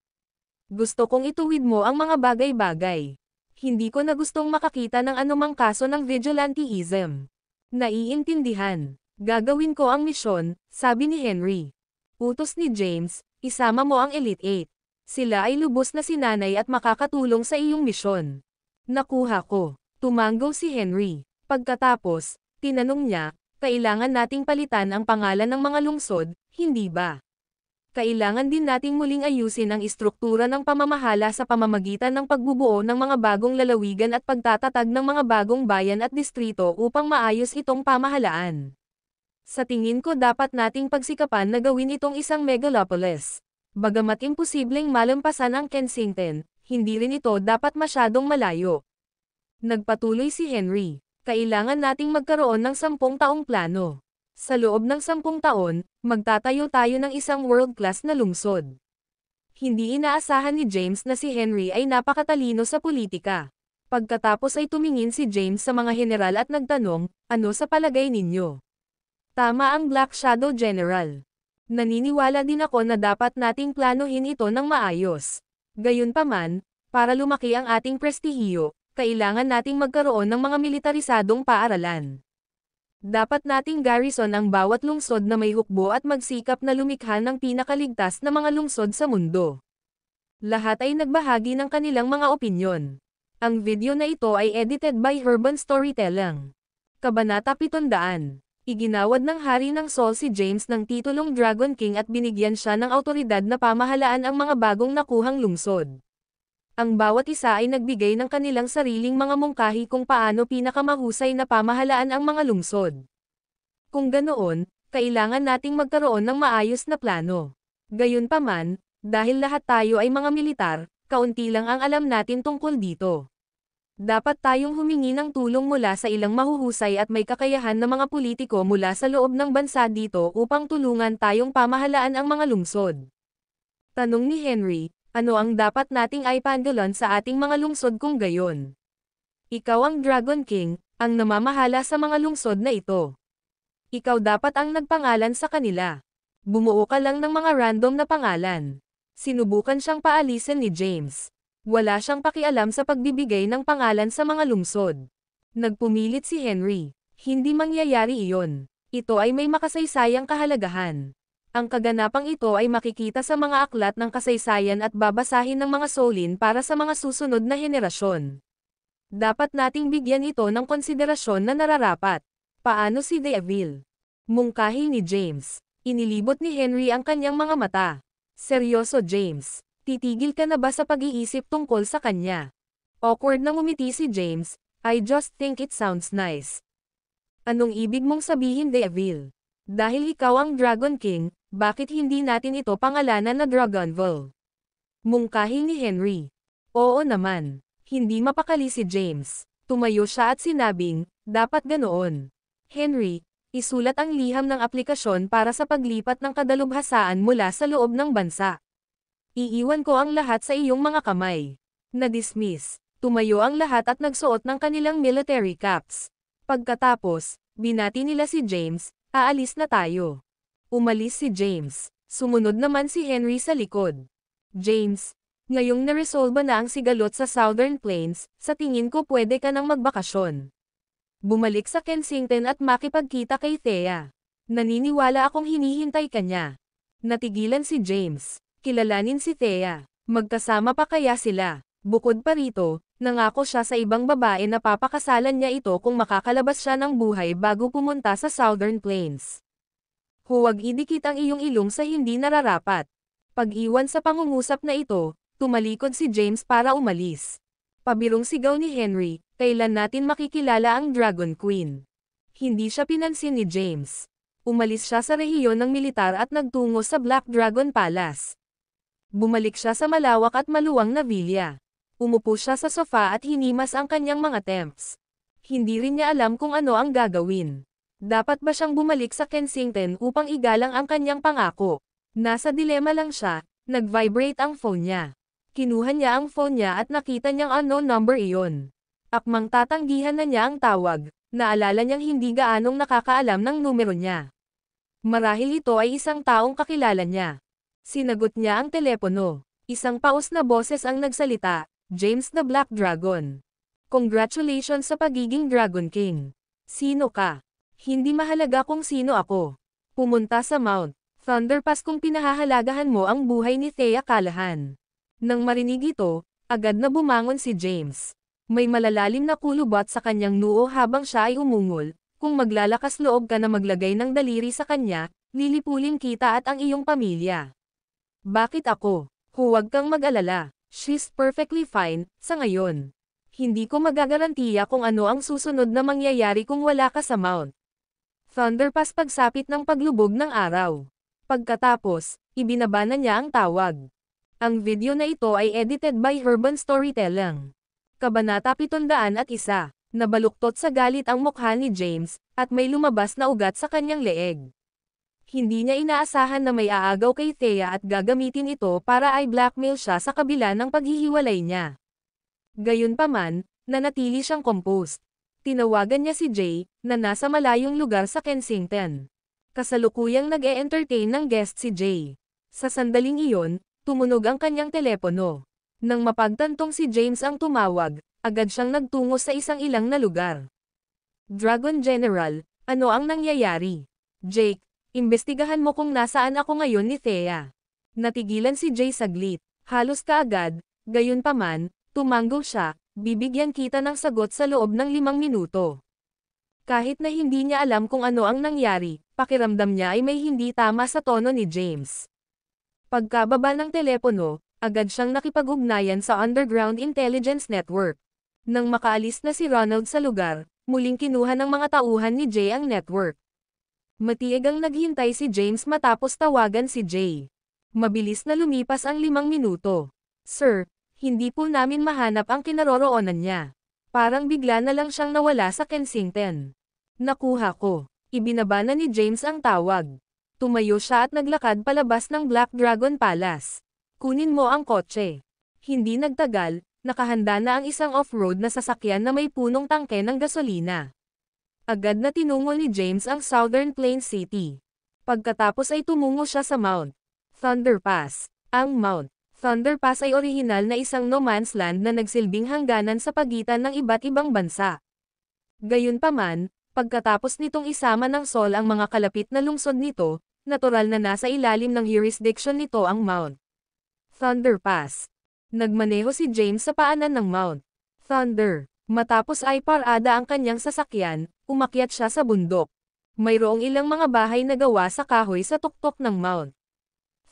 Gusto kong ituwid mo ang mga bagay-bagay. Hindi ko na gustong makakita ng anumang kaso ng vigilanteism. Naiintindihan. Gagawin ko ang misyon, sabi ni Henry. Utos ni James, isama mo ang Elite 8. Sila ay lubos na sinanay at makakatulong sa iyong misyon. Nakuha ko. Tumanggaw si Henry. Pagkatapos, tinanong niya, kailangan nating palitan ang pangalan ng mga lungsod, hindi ba? Kailangan din nating muling ayusin ang istruktura ng pamamahala sa pamamagitan ng pagbubuo ng mga bagong lalawigan at pagtatatag ng mga bagong bayan at distrito upang maayos itong pamahalaan. Sa tingin ko dapat nating pagsikapan na gawin itong isang megalopolis. Bagamat imposibleng malampasan ang Kensington, hindi rin ito dapat masyadong malayo. Nagpatuloy si Henry. Kailangan nating magkaroon ng 10 taong plano. Sa loob ng 10 taon, magtatayo tayo ng isang world-class na lungsod. Hindi inaasahan ni James na si Henry ay napakatalino sa politika. Pagkatapos ay tumingin si James sa mga general at nagtanong, ano sa palagay ninyo? Tama ang Black Shadow General. Naniniwala din ako na dapat nating planuhin ito ng maayos. Gayunpaman, para lumaki ang ating prestihiyo, kailangan nating magkaroon ng mga militarisadong paaralan. Dapat nating garrison ang bawat lungsod na may hukbo at magsikap na lumikha ng pinakaligtas na mga lungsod sa mundo. Lahat ay nagbahagi ng kanilang mga opinyon. Ang video na ito ay edited by Urban Storytelling. Kabanata 700. Iginawad ng Hari ng Sol si James ng titulong Dragon King at binigyan siya ng awtoridad na pamahalaan ang mga bagong nakuhang lungsod. Ang bawat isa ay nagbigay ng kanilang sariling mga mungkahi kung paano pinakamahusay na pamahalaan ang mga lungsod. Kung ganoon, kailangan nating magkaroon ng maayos na plano. Gayunpaman, dahil lahat tayo ay mga militar, kaunti lang ang alam natin tungkol dito. Dapat tayong humingi ng tulong mula sa ilang mahuhusay at may kakayahan na mga politiko mula sa loob ng bansa dito upang tulungan tayong pamahalaan ang mga lungsod. Tanong ni Henry, ano ang dapat nating ipanggalan sa ating mga lungsod kung gayon? Ikaw ang Dragon King, ang namamahala sa mga lungsod na ito. Ikaw dapat ang nagpangalan sa kanila. Bumuo ka lang ng mga random na pangalan. Sinubukan siyang paalisin ni James. Wala siyang pakialam sa pagbibigay ng pangalan sa mga lungsod. Nagpumilit si Henry. Hindi mangyayari iyon. Ito ay may makasaysayang kahalagahan. Ang kaganapang ito ay makikita sa mga aklat ng kasaysayan at babasahin ng mga solin para sa mga susunod na henerasyon. Dapat nating bigyan ito ng konsiderasyon na nararapat. Paano si Deville? Mungkahi ni James. Inilibot ni Henry ang kanyang mga mata. Seryoso James, titigil ka na ba sa pag-iisip tungkol sa kanya? Awkward na ngumiti si James, I just think it sounds nice. Anong ibig mong sabihin Deville? Dahil ikaw ang Dragon King, bakit hindi natin ito pangalanan na Dragonville? Mungkahi ni Henry. Oo naman. Hindi mapakali si James. Tumayo siya at sinabing, dapat ganoon. Henry, isulat ang liham ng aplikasyon para sa paglipat ng kadalubhasaan mula sa loob ng bansa. Iiwan ko ang lahat sa iyong mga kamay. Na-dismiss. Tumayo ang lahat at nagsuot ng kanilang military caps. Pagkatapos, binati nila si James, aalis na tayo. Umalis si James. Sumunod naman si Henry sa likod. James, ngayong naresolba na ang sigalot sa Southern Plains, sa tingin ko pwede ka nang magbakasyon. Bumalik sa Kensington at makipagkita kay Thea. Naniniwala akong hinihintay ka niya. Natigilan si James. Kilalanin si Thea. Magkasama pa kaya sila? Bukod pa rito, nangako siya sa ibang babae na papakasalan niya ito kung makakalabas siya ng buhay bago pumunta sa Southern Plains. Huwag idikit ang iyong ilong sa hindi nararapat. Pag-iwan sa pangungusap na ito, tumalikod si James para umalis. Pabirong sigaw ni Henry, kailan natin makikilala ang Dragon Queen? Hindi siya pinansin ni James. Umalis siya sa rehiyon ng militar at nagtungo sa Black Dragon Palace. Bumalik siya sa malawak at maluwang na villa. Umupo siya sa sofa at hinimas ang kanyang mga temps. Hindi rin niya alam kung ano ang gagawin. Dapat ba siyang bumalik sa Kensington upang igalang ang kanyang pangako? Nasa dilema lang siya, nag-vibrate ang phone niya. Kinuha niya ang phone niya at nakita niyang unknown number iyon. Akmang tatanggihan na niya ang tawag, naalala niyang hindi gaanong nakakaalam ng numero niya. Marahil ito ay isang taong kakilala niya. Sinagot niya ang telepono. Isang paos na boses ang nagsalita, James the Black Dragon. Congratulations sa pagiging Dragon King. Sino ka? Hindi mahalaga kung sino ako. Pumunta sa Mount Thunderpass kung pinahahalagahan mo ang buhay ni Thea Callahan. Nang marinig ito, agad na bumangon si James. May malalalim na kulubot sa kanyang noo habang siya ay umungol. Kung maglalakas loob ka na maglagay ng daliri sa kanya, lilipulin kita at ang iyong pamilya. Bakit ako? Huwag kang mag-alala. She's perfectly fine, sa ngayon. Hindi ko magagarantiya kung ano ang susunod na mangyayari kung wala ka sa Mount Thunderpass pagsapit ng paglubog ng araw. Pagkatapos, ibinaba na niya ang tawag. Ang video na ito ay edited by Urban Storytelling. Kabanata 701. Nabaluktot sa galit ang mukha ni James, at may lumabas na ugat sa kanyang leeg. Hindi niya inaasahan na may aagaw kay Thea at gagamitin ito para ay blackmail siya sa kabila ng paghihiwalay niya. Gayunpaman, nanatili siyang composed. Tinawagan niya si Jay, na nasa malayong lugar sa Kensington. Kasalukuyang nag-e-entertain ng guest si Jay. Sa sandaling iyon, tumunog ang kanyang telepono. Nang mapagtantong si James ang tumawag, agad siyang nagtungo sa isang ilang na lugar. Dragon General, ano ang nangyayari? Jake, imbestigahan mo kung nasaan ako ngayon ni Thea. Natigilan si Jay saglit, halos kaagad, gayunpaman, tumango siya, bibigyan kita ng sagot sa loob ng 5 minuto. Kahit na hindi niya alam kung ano ang nangyari, pakiramdam niya ay may hindi tama sa tono ni James. Pagkababa ng telepono, agad siyang nakipag-ugnayan sa Underground Intelligence Network. Nang makaalis na si Ronald sa lugar, muling kinuha ng mga tauhan ni Jay ang network. Matieg ang naghintay si James matapos tawagan si Jay. Mabilis na lumipas ang 5 minuto. Sir, hindi po namin mahanap ang kinaroroonan niya. Parang bigla na lang siyang nawala sa Kensington. Nakuha ko. Ibinaba na ni James ang tawag. Tumayo siya at naglakad palabas ng Black Dragon Palace. Kunin mo ang kotse. Hindi nagtagal, nakahanda na ang isang off-road na sasakyan na may punong tangke ng gasolina. Agad na tinungo ni James ang Southern Plains City. Pagkatapos ay tumungo siya sa Mount Thunderpass. Ang Mount Thunderpass ay orihinal na isang no man's land na nagsilbing hangganan sa pagitan ng iba't ibang bansa. Gayunpaman, pagkatapos nitong isama ng Sol ang mga kalapit na lungsod nito, natural na nasa ilalim ng jurisdiction nito ang Mount Thunderpass. Nagmaneho si James sa paanan ng Mount Thunder. Matapos ay parada ang kanyang sasakyan, umakyat siya sa bundok. Mayroong ilang mga bahay na gawa sa kahoy sa tuktok ng Mount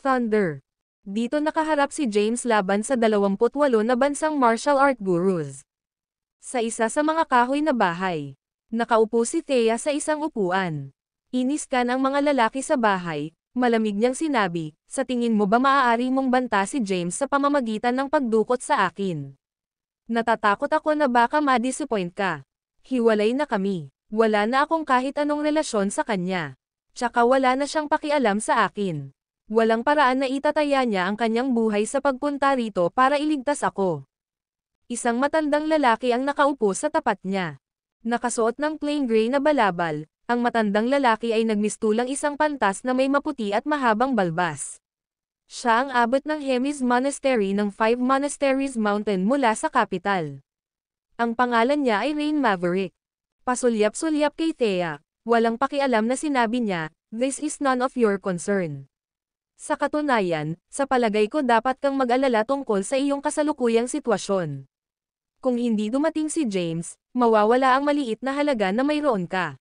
Thunder. Dito nakaharap si James laban sa 28 na bansang martial art gurus. Sa isa sa mga kahoy na bahay, nakaupo si Thea sa isang upuan. Iniskan ang mga lalaki sa bahay, malamig niyang sinabi, sa tingin mo ba maaari mong banta si James sa pamamagitan ng pagdukot sa akin? Natatakot ako na baka ma-disappoint ka. Hiwalay na kami. Wala na akong kahit anong relasyon sa kanya. Tsaka wala na siyang pakialam sa akin. Walang paraan na itataya niya ang kanyang buhay sa pagpunta rito para iligtas ako. Isang matandang lalaki ang nakaupo sa tapat niya. Nakasuot ng plain gray na balabal, ang matandang lalaki ay nagmistulang isang pantas na may maputi at mahabang balbas. Siya ang abot ng Hemis Monastery ng 5 Monasteries Mountain mula sa kapital. Ang pangalan niya ay Rain Maverick. Pasulyap-sulyap kay Thea, walang pakialam na sinabi niya, "This is none of your concern." Sa katunayan, sa palagay ko dapat kang mag-alala tungkol sa iyong kasalukuyang sitwasyon. Kung hindi dumating si James, mawawala ang maliit na halaga na mayroon ka.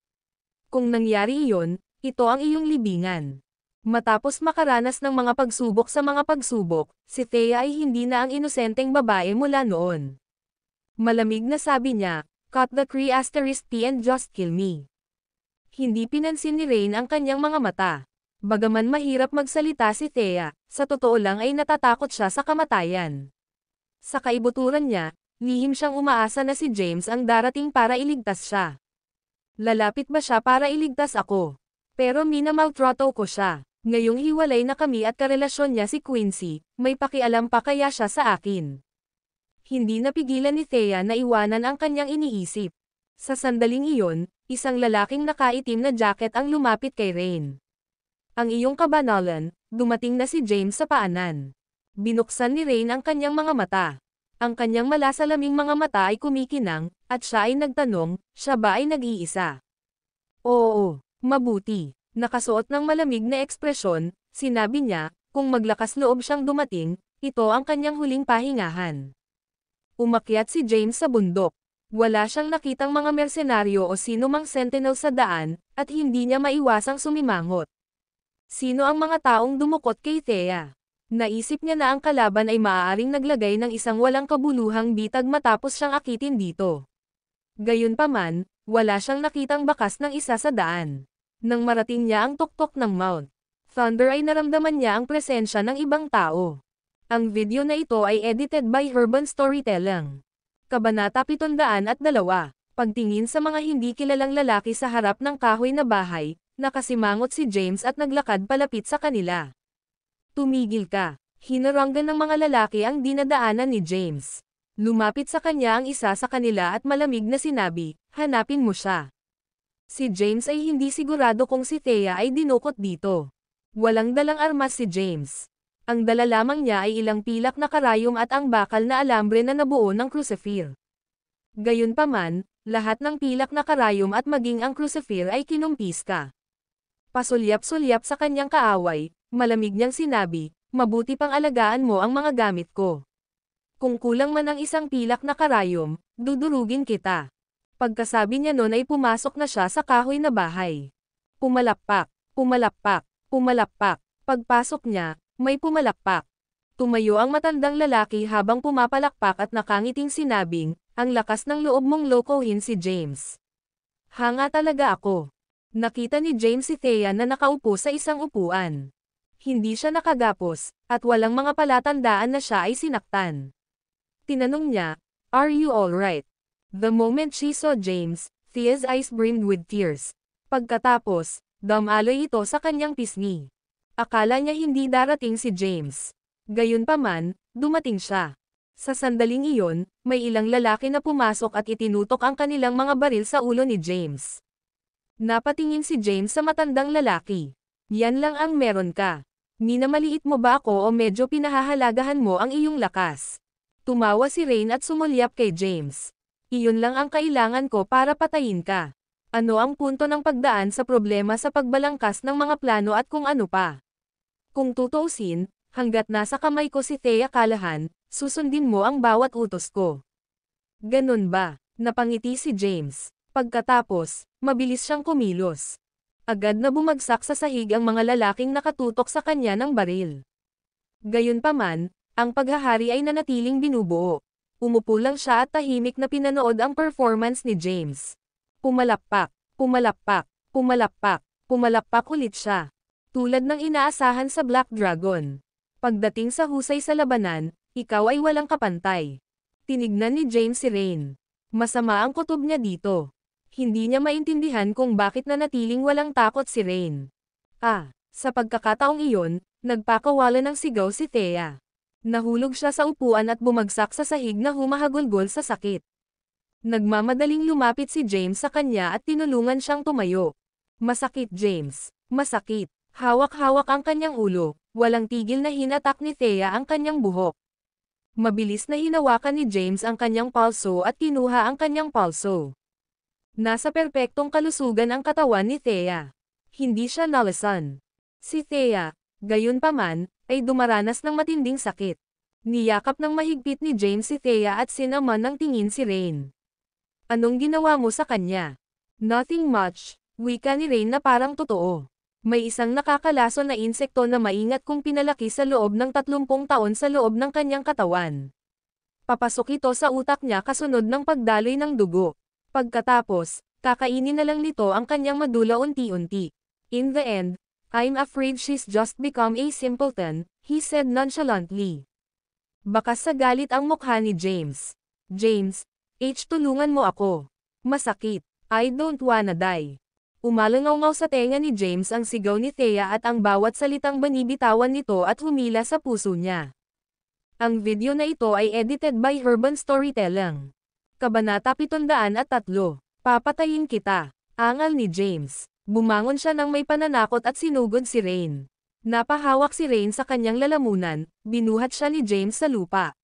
Kung nangyari iyon, ito ang iyong libingan. Matapos makaranas ng mga pagsubok sa mga pagsubok, si Thea ay hindi na ang inosenteng babae mula noon. Malamig na sabi niya, "Cut the Cree *P and just kill me." Hindi pinansin ni Rain ang kanyang mga mata. Bagaman mahirap magsalita si Thea, sa totoo lang ay natatakot siya sa kamatayan. Sa kaibuturan niya, lihim siyang umaasa na si James ang darating para iligtas siya. Lalapit ba siya para iligtas ako? Pero minamaltrato ko siya. Ngayong hiwalay na kami at karelasyon niya si Quincy, may pakialam pa kaya siya sa akin? Hindi napigilan ni Thea na iwanan ang kanyang iniisip. Sa sandaling iyon, isang lalaking nakaitim na jacket ang lumapit kay Rain. Ang iyong kabanalan, dumating na si James sa paanan. Binuksan ni Rain ang kanyang mga mata. Ang kanyang malasalaming mga mata ay kumikinang, at siya ay nagtanong, siya ba ay nag-iisa? Oo, mabuti. Nakasuot ng malamig na ekspresyon, sinabi niya, kung maglakas loob siyang dumating, ito ang kanyang huling pahingahan. Umakyat si James sa bundok. Wala siyang nakitang mga mersenaryo o sino mang sentinel sa daan, at hindi niya maiwasang sumimangot. Sino ang mga taong dumukot kay Thea? Naisip niya na ang kalaban ay maaaring naglagay ng isang walang kabuluhang bitag matapos siyang akitin dito. Gayunpaman, wala siyang nakitang bakas ng isa sa daan. Nang marating niya ang tuktok ng Mount Thunder ay naramdaman niya ang presensya ng ibang tao. Ang video na ito ay edited by Urban Storytelling. Kabanata 702. Pagtingin sa mga hindi kilalang lalaki sa harap ng kahoy na bahay, nakasimangot si James at naglakad palapit sa kanila. Tumigil ka. Hinaranggan ng mga lalaki ang dinadaanan ni James. Lumapit sa kanya ang isa sa kanila at malamig na sinabi, hanapin mo siya. Si James ay hindi sigurado kung si Thea ay dinukot dito. Walang dalang armas si James. Ang dala lamang niya ay ilang pilak na karayom at ang bakal na alambre na nabuo ng crucifer. Gayunpaman, lahat ng pilak na karayom at maging ang crucifer ay kinumpiska. Pasulyap-sulyap sa kanyang kaaway, malamig niyang sinabi, mabuti pang alagaan mo ang mga gamit ko. Kung kulang man ang isang pilak na karayom, dudurugin kita. Pagkasabi niya nun ay pumasok na siya sa kahoy na bahay. Pumalakpak, pumalakpak, pumalakpak. Pagpasok niya, may pumalakpak. Tumayo ang matandang lalaki habang pumapalakpak at nakangiting sinabing, ang lakas ng loob mong lokohin si James. Hanga talaga ako. Nakita ni James si Thea na nakaupo sa isang upuan. Hindi siya nakagapos, at walang mga palatandaan na siya ay sinaktan. Tinanong niya, are you alright? The moment she saw James, Thea's eyes brimmed with tears. Pagkatapos, damaloy ito sa kanyang pisngi. Akala niya hindi darating si James. Gayunpaman, dumating siya. Sa sandaling iyon, may ilang lalaki na pumasok at itinutok ang kanilang mga baril sa ulo ni James. Napatingin si James sa matandang lalaki. Yan lang ang meron ka. Minamaliit mo ba ako o medyo pinahahalagahan mo ang iyong lakas? Tumawa si Rain at sumulyap kay James. Iyon lang ang kailangan ko para patayin ka. Ano ang punto ng pagdaan sa problema sa pagbalangkas ng mga plano at kung ano pa? Kung tutuusin, hanggat nasa kamay ko si Thea Callahan, susundin mo ang bawat utos ko. Ganun ba? Napangiti si James. Pagkatapos, mabilis siyang kumilos. Agad na bumagsak sa sahig ang mga lalaking nakatutok sa kanya ng baril. Gayunpaman, ang paghahari ay nanatiling binubuo. Umupo lang siya at tahimik na pinanood ang performance ni James. Pumalakpak, pumalakpak, pumalakpak, pumalakpak ulit siya. Tulad ng inaasahan sa Black Dragon. Pagdating sa husay sa labanan, ikaw ay walang kapantay. Tinignan ni James si Rain. Masama ang kutob niya dito. Hindi niya maintindihan kung bakit nanatiling walang takot si Rain. Sa pagkakataong iyon, nagpakawala ng sigaw si Thea. Nahulog siya sa upuan at bumagsak sa sahig na humahagulgol sa sakit. Nagmamadaling lumapit si James sa kanya at tinulungan siyang tumayo. Masakit James, masakit. Hawak-hawak ang kanyang ulo, walang tigil na hinatak ni Thea ang kanyang buhok. Mabilis na hinawakan ni James ang kanyang palso at kinuha ang kanyang palso. Nasa perpektong kalusugan ang katawan ni Thea. Hindi siya nalasan. Si Thea, gayunpaman, ay dumaranas ng matinding sakit. Niyakap ng mahigpit ni James si Thea at sinaman ng tingin si Rain. Anong ginawa mo sa kanya? Nothing much, wika ni Rain na parang totoo. May isang nakakalason na insekto na maingat kung pinalaki sa loob ng 30 taon sa loob ng kanyang katawan. Papasok ito sa utak niya kasunod ng pagdaloy ng dugo. Pagkatapos, Kakainin na lang nito ang kanyang madula unti-unti. In the end, I'm afraid she's just become a simpleton, he said nonchalantly. Bakas sa galit ang mukha ni James. James, tulungan mo ako. Masakit. I don't wanna die. Umalangaw-ngaw sa tenga ni James ang sigaw ni Thea at ang bawat salitang banibitawan nito at humila sa puso niya. Ang video na ito ay edited by Urban Storytelling. Kabanata 703. Papatayin kita. Angal ni James. Bumangon siya nang may pananakot at sinugod si Rain. Napahawak si Rain sa kanyang lalamunan, binuhat siya ni James sa lupa.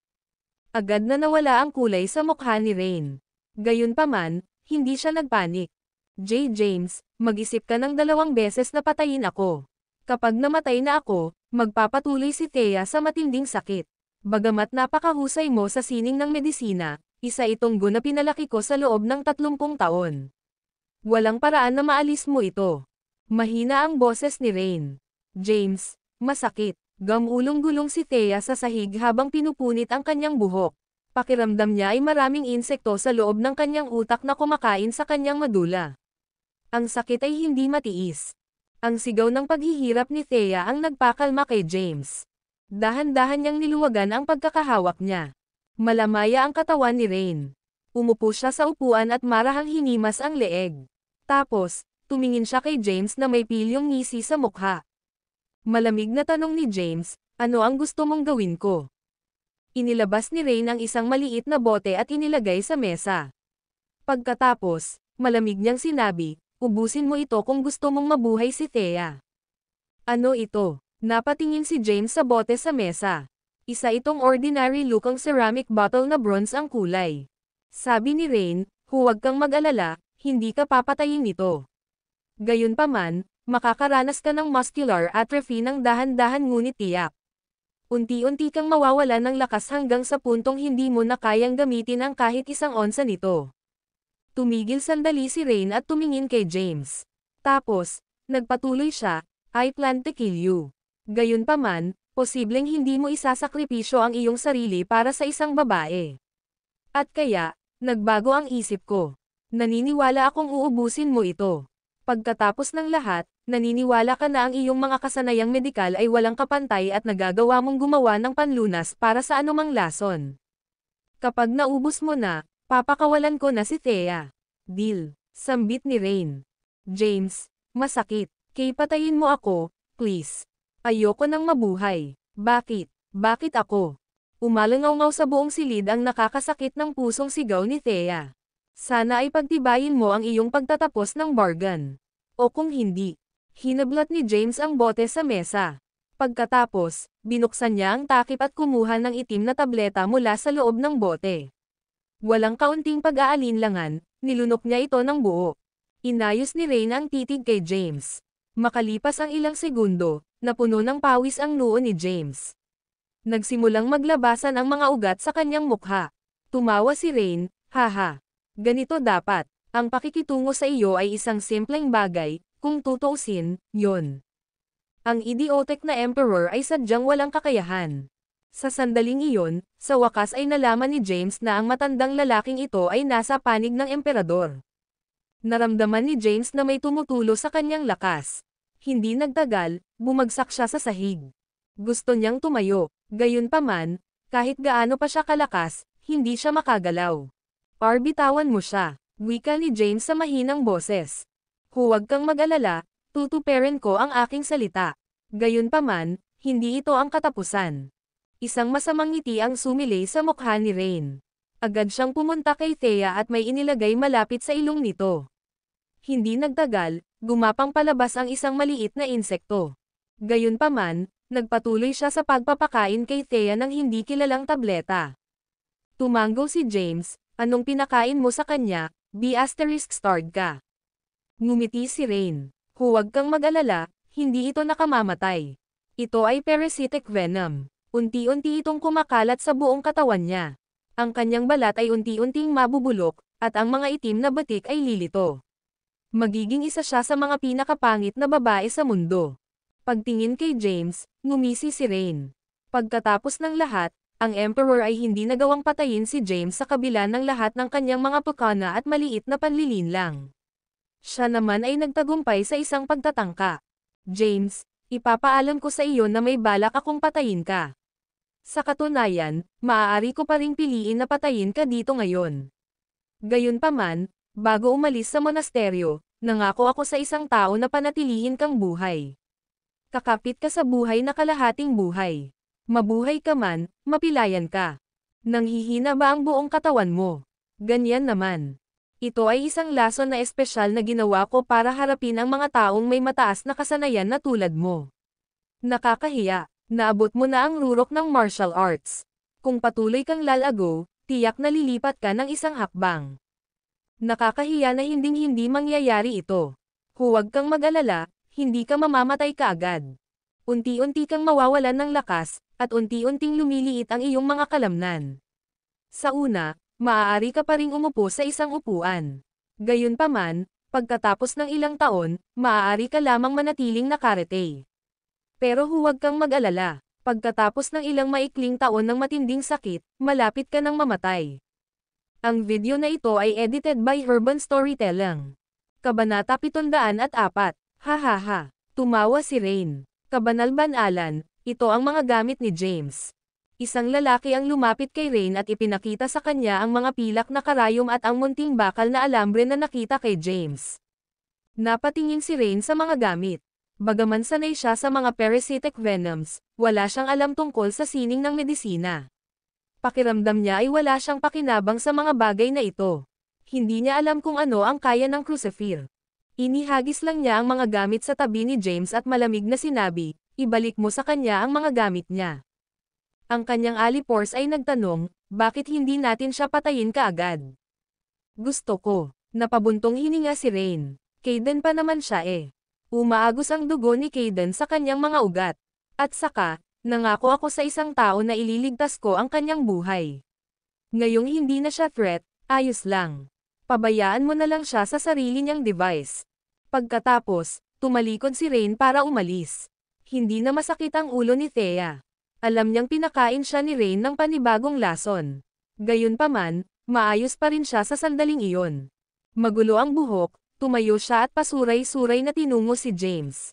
Agad na nawala ang kulay sa mukha ni Rain. Gayunpaman, hindi siya nagpanik. James, mag-isip ka ng 2 beses na patayin ako. Kapag namatay na ako, magpapatuloy si Thea sa matinding sakit. Bagamat napakahusay mo sa sining ng medisina, isa itong gun na pinalaki ko sa loob ng 30 taon. Walang paraan na maalis mo ito. Mahina ang boses ni Rain. James, masakit. Gamulong-gulong si Thea sa sahig habang pinupunit ang kanyang buhok. Pakiramdam niya ay maraming insekto sa loob ng kanyang utak na kumakain sa kanyang madula. Ang sakit ay hindi matiis. Ang sigaw ng paghihirap ni Thea ang nagpakalma kay James. Dahan-dahan niyang niluwagan ang pagkakahawak niya. Malamaya ang katawan ni Rain. Umupo siya sa upuan at marahang hinimas ang leeg. Tapos, tumingin siya kay James na may pilyong ngisi sa mukha. Malamig na tanong ni James, ano ang gusto mong gawin ko? Inilabas ni Rain ang isang maliit na bote at inilagay sa mesa. Pagkatapos, malamig niyang sinabi, ubusin mo ito kung gusto mong mabuhay si Thea. Ano ito? Napatingin si James sa bote sa mesa. Isa itong ordinary lukang ceramic bottle na bronze ang kulay. Sabi ni Rain, huwag kang mag-alala, hindi ka papatayin nito. Gayunpaman, makakaranas ka ng muscular atrophy ng dahan-dahan ngunit tiyak. Unti-unti kang mawawalan ng lakas hanggang sa puntong hindi mo na kayang gamitin ang kahit 1 onsa nito. Tumigil sandali si Rain at tumingin kay James. Tapos, nagpatuloy siya, I plan to kill you. Gayunpaman, posibleng hindi mo isasakripisyo ang iyong sarili para sa isang babae. At kaya, nagbago ang isip ko. Naniniwala akong uubusin mo ito. Pagkatapos ng lahat, naniniwala ka na ang iyong mga kasanayang medikal ay walang kapantay at nagagawa mong gumawa ng panlunas para sa anumang lason. Kapag naubos mo na, papakawalan ko na si Thea. Deal. Sambit ni Rain. James, masakit. Kay patayin mo ako, please. Ayoko nang mabuhay. Bakit? Bakit ako? Umalangaw-ngaw sa buong silid ang nakakasakit ng pusong sigaw ni Thea. Sana ay pagtibayin mo ang iyong pagtatapos ng bargain. O kung hindi, hinablat ni James ang bote sa mesa. Pagkatapos, binuksan niya ang takip at kumuha ng itim na tableta mula sa loob ng bote. Walang kaunting pag-aalinlangan, nilunok niya ito ng buo. Inayos ni Rain ang titig kay James. Makalipas ang ilang segundo, napuno ng pawis ang noo ni James. Nagsimulang maglabasan ang mga ugat sa kanyang mukha. Tumawa si Rain, haha. Ganito dapat, ang pakikitungo sa iyo ay isang simpleng bagay, kung tutuusin, yon. Ang idiotic na emperor ay sadyang walang kakayahan. Sa sandaling iyon, sa wakas ay nalaman ni James na ang matandang lalaking ito ay nasa panig ng emperador. Naramdaman ni James na may tumutulo sa kanyang lakas. Hindi nagtagal, bumagsak siya sa sahig. Gusto niyang tumayo, gayunpaman, kahit gaano pa siya kalakas, hindi siya makagalaw. Bitawan mo siya, wika ni James sa mahinang boses. Huwag kang mag-alala, tutuperin ko ang aking salita. Gayunpaman, hindi ito ang katapusan. Isang masamang ngiti ang sumilay sa mukha ni Rain. Agad siyang pumunta kay Thea at may inilagay malapit sa ilong nito. Hindi nagtagal, gumapang palabas ang isang maliit na insekto. Gayunpaman, nagpatuloy siya sa pagpapakain kay Thea ng hindi kilalang tableta. Tumango si James, anong pinakain mo sa kanya, ***starved ka. Ngumiti si Rain. Huwag kang mag-alala, hindi ito nakamamatay. Ito ay parasitic venom. Unti-unti itong kumakalat sa buong katawan niya. Ang kanyang balat ay unti-unting mabubulok, at ang mga itim na batik ay lilito. Magiging isa siya sa mga pinakapangit na babae sa mundo. Pagtingin kay James, ngumisi si Rain. Pagkatapos ng lahat, ang Emperor ay hindi nagawang patayin si James sa kabila ng lahat ng kanyang mga pagkana at maliit na panlilinlang. Siya naman ay nagtagumpay sa isang pagtatangka. James, ipapaalam ko sa iyo na may balak akong patayin ka. Sa katunayan, maaari ko pa ring piliin na patayin ka dito ngayon. Gayunpaman, bago umalis sa monasteryo, nangako ako sa isang tao na panatilihin kang buhay. Kakapit ka sa buhay na kalahating buhay. Mabuhay ka man, mapilayan ka. Nanghihina ba ang buong katawan mo? Ganyan naman. Ito ay isang lason na espesyal na ginawa ko para harapin ang mga taong may mataas na kasanayan na tulad mo. Nakakahiya, naabot mo na ang rurok ng martial arts. Kung patuloy kang lalago, tiyak na lilipat ka ng isang hakbang. Nakakahiya na hinding-hindi mangyayari ito. Huwag kang mag-alala, hindi ka mamamatay kaagad. Unti-unti kang mawawalan ng lakas, at unti-unting lumiliit ang iyong mga kalamnan. Sa una, maaari ka pa ring umupo sa isang upuan. Gayunpaman, pagkatapos ng ilang taon, maaari ka lamang manatiling nakarete. Pero huwag kang mag-alala, pagkatapos ng ilang maikling taon ng matinding sakit, malapit ka nang mamatay. Ang video na ito ay edited by Urban Storytelling. Kabanata 704. Hahaha. Tumawa si Rain. Kabanal-banalan, ito ang mga gamit ni James. Isang lalaki ang lumapit kay Rain at ipinakita sa kanya ang mga pilak na karayom at ang munting bakal na alambre na nakita kay James. Napatingin si Rain sa mga gamit. Bagaman sanay siya sa mga parasitic venoms, wala siyang alam tungkol sa sining ng medisina. Pakiramdam niya ay wala siyang pakinabang sa mga bagay na ito. Hindi niya alam kung ano ang kaya ng crucifer. Inihagis lang niya ang mga gamit sa tabi ni James at malamig na sinabi, ibalik mo sa kanya ang mga gamit niya. Ang kanyang alipors ay nagtanong, bakit hindi natin siya patayin kaagad? Gusto ko. Napabuntong hininga si Rain. Kayden pa naman siya eh. Umaagos ang dugo ni Kayden sa kanyang mga ugat. At saka, nangako ako sa isang tao na ililigtas ko ang kanyang buhay. Ngayong hindi na siya threat, ayos lang. Pabayaan mo na lang siya sa sarili niyang device. Pagkatapos, tumalikod si Rain para umalis. Hindi na masakit ang ulo ni Thea. Alam niyang pinakain siya ni Rain ng panibagong lason. Gayunpaman, maayos pa rin siya sa sandaling iyon. Magulo ang buhok, tumayo siya at pasuray-suray na tinungo si James.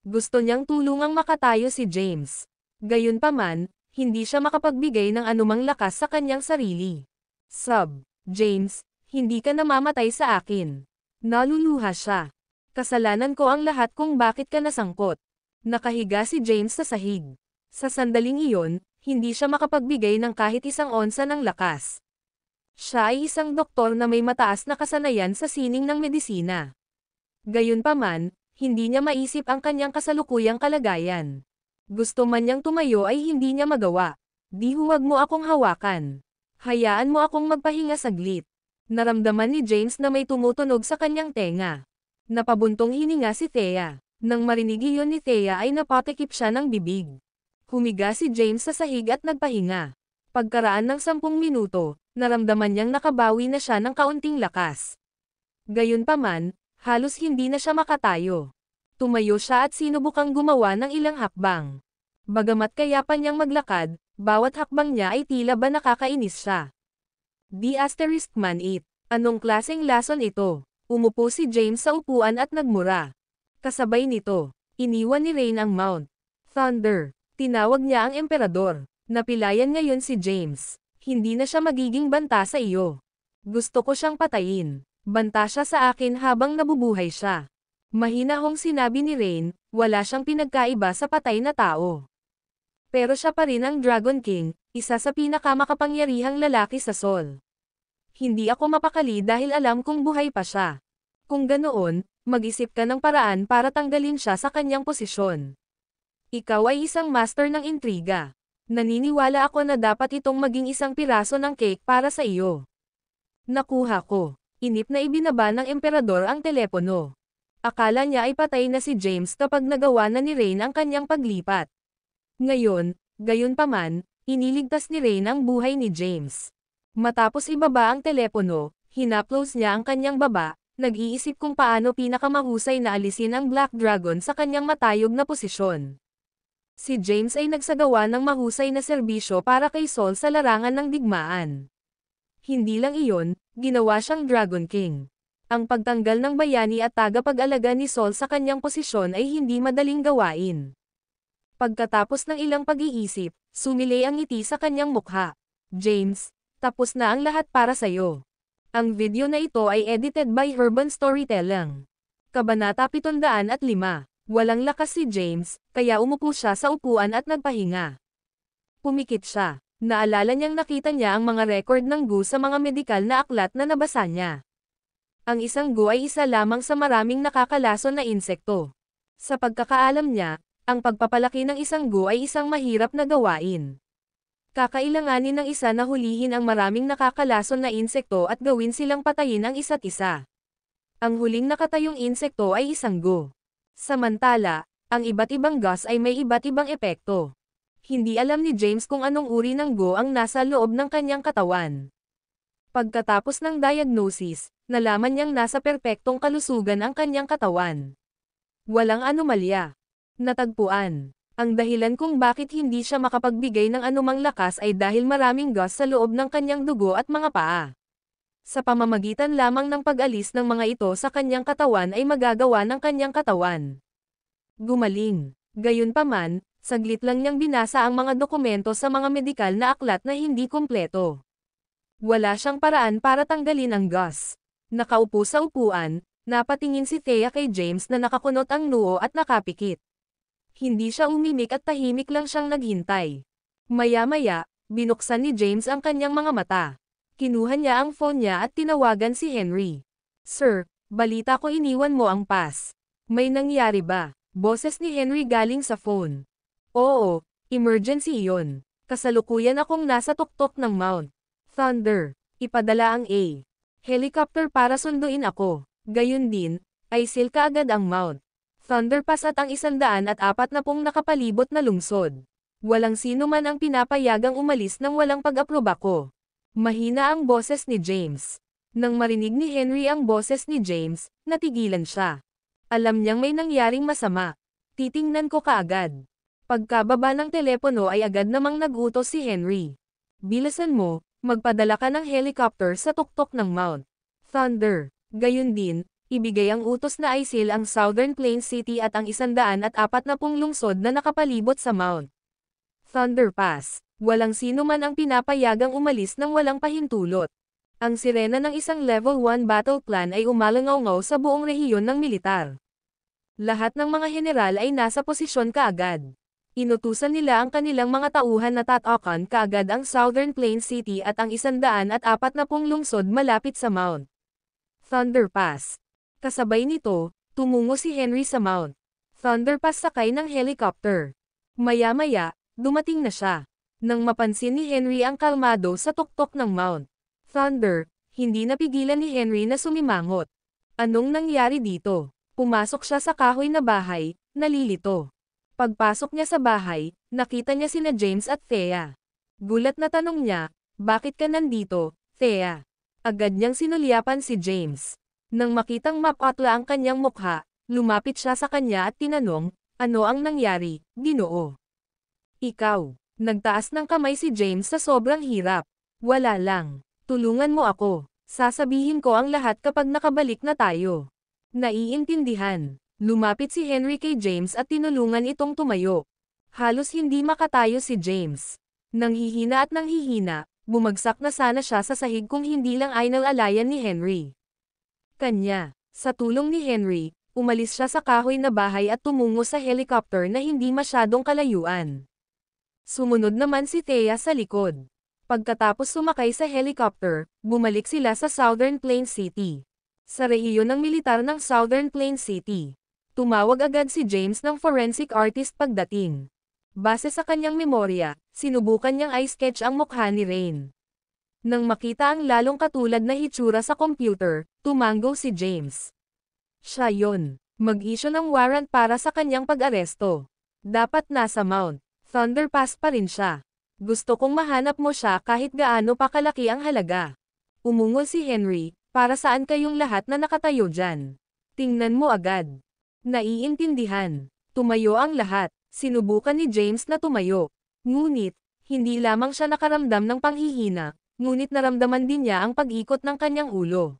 Gusto niyang tulungang makatayo si James. Gayunpaman, hindi siya makapagbigay ng anumang lakas sa kanyang sarili. James, hindi ka namamatay sa akin. Naluluha siya. Kasalanan ko ang lahat kung bakit ka nasangkot. Nakahiga si James sa sahig. Sa sandaling iyon, hindi siya makapagbigay ng kahit isang onsa ng lakas. Siya ay isang doktor na may mataas na kasanayan sa sining ng medisina. Gayunpaman, hindi niya maisip ang kanyang kasalukuyang kalagayan. Gusto man niyang tumayo ay hindi niya magawa. Di huwag mo akong hawakan. Hayaan mo akong magpahinga saglit. Naramdaman ni James na may tumutunog sa kanyang tenga. Napabuntong hininga si Thea. Nang marinig iyon ni Thea ay napatikip siya ng bibig. Humiga si James sa sahig at nagpahinga. Pagkaraan ng 10 minuto, naramdaman niyang nakabawi na siya ng kaunting lakas. Gayunpaman, halos hindi na siya makatayo. Tumayo siya at sinubukang gumawa ng ilang hakbang. Bagamat kaya pa niyang maglakad, bawat hakbang niya ay tila ba nakakainis siya. *man it. Anong klaseng lason ito? Umupo si James sa upuan at nagmura. Kasabay nito, iniwan ni Rain ang Mount Thunder. Tinawag niya ang emperador. Napilayan ngayon si James. Hindi na siya magiging banta sa iyo. Gusto ko siyang patayin. Banta siya sa akin habang nabubuhay siya. Mahinahong sinabi ni Rain, wala siyang pinagkaiba sa patay na tao. Pero siya pa rin ang Dragon King, isa sa pinakamakapangyarihang lalaki sa Sol. Hindi ako mapakali dahil alam kung buhay pa siya. Kung ganoon, mag-isip ka ng paraan para tanggalin siya sa kanyang posisyon. Ikaw ay isang master ng intriga. Naniniwala ako na dapat itong maging isang piraso ng cake para sa iyo. Nakuha ko. Inip na ibinaba ng emperador ang telepono. Akala niya ay patay na si James kapag nagawa na ni Rain ang kanyang paglipat. Ngayon, gayunpaman, iniligtas ni Rain ang buhay ni James. Matapos ibaba ang telepono, hinapclose niya ang kanyang baba, nag-iisip kung paano pinakamahusay na alisin ang Black Dragon sa kanyang matayog na posisyon. Si James ay nagsagawa ng mahusay na serbisyo para kay Sol sa larangan ng digmaan. Hindi lang iyon, ginawa siyang Dragon King. Ang pagtanggal ng bayani at tagapag-alaga ni Saul sa kanyang posisyon ay hindi madaling gawain. Pagkatapos ng ilang pag-iisip, sumilay ang ngiti sa kanyang mukha. James, tapos na ang lahat para sa'yo. Ang video na ito ay edited by Urban Storytelling. Kabanata 705. Walang lakas si James, kaya umupo siya sa upuan at nagpahinga. Pumikit siya. Naalala niyang nakita niya ang mga record ng GU sa mga medikal na aklat na nabasa niya. Ang isang GU ay isa lamang sa maraming nakakalason na insekto. Sa pagkakaalam niya, ang pagpapalaki ng isang GU ay isang mahirap na gawain. Kakailanganin ng isa na hulihin ang maraming nakakalason na insekto at gawin silang patayin ang isa't isa. Ang huling nakatayong insekto ay isang GU. Samantala, ang iba't ibang gas ay may iba't ibang epekto. Hindi alam ni James kung anong uri ng GU ang nasa loob ng kanyang katawan. Pagkatapos ng diagnosis, nalaman niyang nasa perpektong kalusugan ang kanyang katawan. Walang anomalya. Natagpuan. Ang dahilan kung bakit hindi siya makapagbigay ng anumang lakas ay dahil maraming gas sa loob ng kanyang dugo at mga paa. Sa pamamagitan lamang ng pag-alis ng mga ito sa kanyang katawan ay magagawa ng kanyang katawan gumaling. Gayunpaman, saglit lang niyang binasa ang mga dokumento sa mga medikal na aklat na hindi kumpleto. Wala siyang paraan para tanggalin ang gas. Nakaupo sa upuan, napatingin si Thea kay James na nakakunot ang noo at nakapikit. Hindi siya umimik at tahimik lang siyang naghintay. Maya-maya, binuksan ni James ang kanyang mga mata. Kinuha niya ang phone niya at tinawagan si Henry. Sir, balita ko iniwan mo ang pass. May nangyari ba? Boses ni Henry galing sa phone. Oo, emergency iyon. Kasalukuyan akong nasa tuktok ng Mount Thunder. Ipadala ang A. Helicopter para sunduin ako. Gayun din, ay seal kaagad ang Mount Thunder Pass at ang 140 nakapalibot na lungsod. Walang sino man ang pinapayagang umalis nang walang pag-aproba ko. Mahina ang boses ni James. Nang marinig ni Henry ang boses ni James, natigilan siya. Alam niyang may nangyaring masama. Titingnan ko kaagad. Pagkababa ng telepono ay agad namang nag-utos si Henry. Bilisan mo, magpadala ka ng helicopter sa tuktok ng Mount Thunder. Gayun din, ibigay ang utos na i-seal ang Southern Plains City at ang 140 lungsod na nakapalibot sa Mount Thunder Pass. Walang sino man ang pinapayagang umalis nang walang pahintulot. Ang sirena ng isang Level 1 battle plan ay umalangaw-ngaw sa buong rehiyon ng militar. Lahat ng mga general ay nasa posisyon kaagad. Inutusan nila ang kanilang mga tauhan na tatakan kaagad ang Southern Plains City at ang 140 lungsod malapit sa Mount Thunder Pass. Kasabay nito, tumungo si Henry sa Mount Thunder Pass sakay ng helicopter. Maya-maya, dumating na siya. Nang mapansin ni Henry ang kalmado sa tuktok ng Mount Thunder, hindi napigilan ni Henry na sumimangot. Anong nangyari dito? Pumasok siya sa kahoy na bahay, nalilito. Pagpasok niya sa bahay, nakita niya sina James at Thea. Gulat na tanong niya, bakit ka nandito, Thea? Agad niyang sinulyapan si James. Nang makitang mapatla ang kanyang mukha, lumapit siya sa kanya at tinanong, ano ang nangyari, Ginoo? Ikaw. Nagtaas ng kamay si James sa sobrang hirap. Wala lang. Tulungan mo ako. Sasabihin ko ang lahat kapag nakabalik na tayo. Naiintindihan. Lumapit si Henry kay James at tinulungan itong tumayo. Halos hindi makatayo si James. Nanghihina at nanghihina, bumagsak na sana siya sa sahig kung hindi lang ay nalalayan ni Henry. Kanya. Sa tulong ni Henry, umalis siya sa kahoy na bahay at tumungo sa helicopter na hindi masyadong kalayuan. Sumunod naman si Thea sa likod. Pagkatapos sumakay sa helicopter, bumalik sila sa Southern Plains City. Sa rehiyon ng militar ng Southern Plains City. Tumawag agad si James ng forensic artist pagdating. Base sa kanyang memorya, sinubukan niyang i-sketch ang mukha ni Rain. Nang makita ang lalong katulad na hitsura sa computer, tumango si James. Siya yon. Mag-issue ng warrant para sa kanyang pag-aresto. Dapat nasa Mount Thunder Pass pa rin siya. Gusto kong mahanap mo siya kahit gaano pa kalaki ang halaga. Umungol si Henry, para saan kayong lahat na nakatayo dyan? Tingnan mo agad. Naiintindihan. Tumayo ang lahat. Sinubukan ni James na tumayo. Ngunit, hindi lamang siya nakaramdam ng panghihina, ngunit naramdaman din niya ang pag-ikot ng kanyang ulo.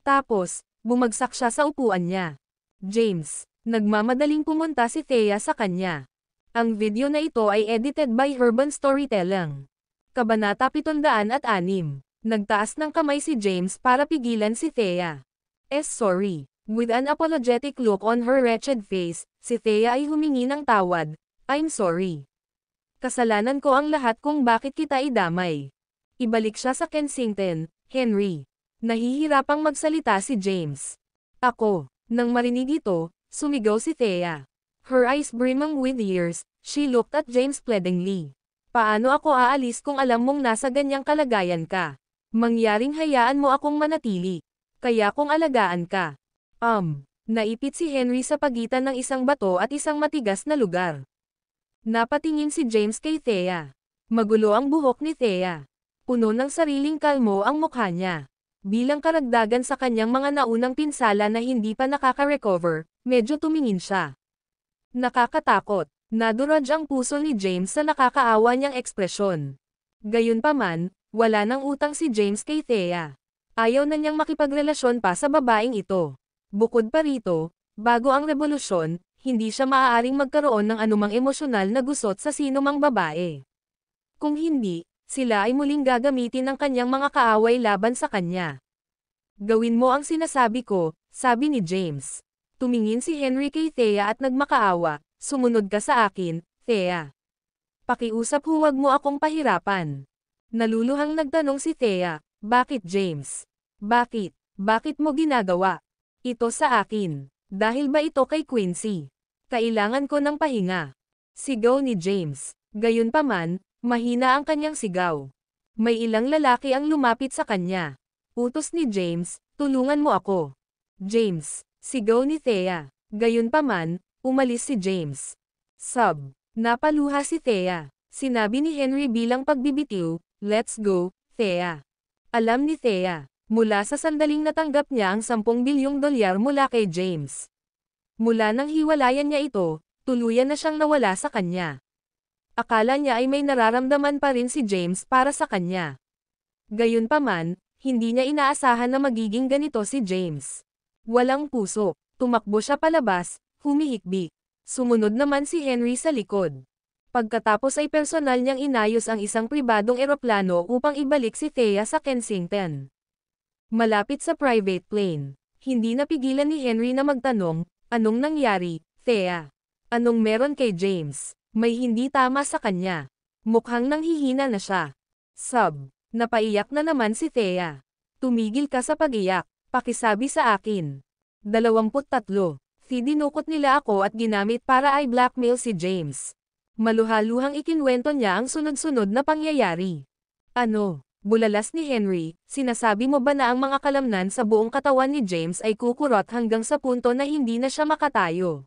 Tapos, Bumagsak siya sa upuan niya. James, nagmamadaling pumunta si Thea sa kanya. Ang video na ito ay edited by Urban Storytelling. Kabanata 706. Nagtaas ng kamay si James para pigilan si Thea. Sorry. With an apologetic look on her wretched face, si Thea ay humingi ng tawad. I'm sorry. Kasalanan ko ang lahat kung bakit kita idamay. Ibalik siya sa Kensington, Henry. Nahihirapang magsalita si James. Ako. Nang marinig ito, sumigaw si Thea. Her eyes brimming with tears, she looked at James pleadingly. Paano ako aalis kung alam mong nasa ganyang kalagayan ka? Mangyaring hayaan mo akong manatili. Kaya kung alagaan ka. Naipit si Henry sa pagitan ng isang bato at isang matigas na lugar. Napatingin si James kay Thea. Magulo ang buhok ni Thea. Puno ng sariling kalmo ang mukha niya. Bilang karagdagan sa kanyang mga naunang pinsala na hindi pa nakaka-recover, medyo tumingin siya. Nakakatakot. Naduraj ang puso ni James sa nakakaawa niyang ekspresyon. Gayunpaman, wala nang utang si James kay Thea. Ayaw na niyang makipagrelasyon pa sa babaeng ito. Bukod pa rito, bago ang revolusyon, hindi siya maaaring magkaroon ng anumang emosyonal na gusot sa sinumang babae. Kung hindi, sila ay muling gagamitin ng kanyang mga kaaway laban sa kanya. Gawin mo ang sinasabi ko, sabi ni James. Tumingin si Henry kay Thea at nagmakaawa, sumunod ka sa akin, Thea. Pakiusap huwag mo akong pahirapan. Naluluhang nagtanong si Thea, bakit James? Bakit? Bakit mo ginagawa? Ito sa akin. Dahil ba ito kay Quincy? Kailangan ko ng pahinga. Sigaw ni James. Gayunpaman, mahina ang kanyang sigaw. May ilang lalaki ang lumapit sa kanya. Utos ni James, tulungan mo ako. James, sigaw ni Thea. Gayunpaman, umalis si James. Napaluha si Thea. Sinabi ni Henry bilang pagbibitiw, let's go, Thea. Alam ni Thea, mula sa sandaling natanggap niya ang 10 bilyong dolyar mula kay James. Mula nang hiwalayan niya ito, tuluyan na siyang nawala sa kanya. Akala niya ay may nararamdaman pa rin si James para sa kanya. Gayunpaman, hindi niya inaasahan na magiging ganito si James. Walang puso, tumakbo siya palabas, humihikbi. Sumunod naman si Henry sa likod. Pagkatapos ay personal niyang inayos ang isang pribadong eroplano upang ibalik si Thea sa Kensington. Malapit sa private plane, hindi napigilan ni Henry na magtanong, anong nangyari, Thea? Anong meron kay James? May hindi tama sa kanya. Mukhang nanghihina na siya. Napaiyak na naman si Thea. Tumigil ka sa pag-iyak, pakisabi sa akin. 23. Dinukot nila ako at ginamit para i-blackmail si James. Maluhaluhang ikinwento niya ang sunod-sunod na pangyayari. Ano? Bulalas ni Henry, sinasabi mo ba na ang mga kalamnan sa buong katawan ni James ay kukurot hanggang sa punto na hindi na siya makatayo?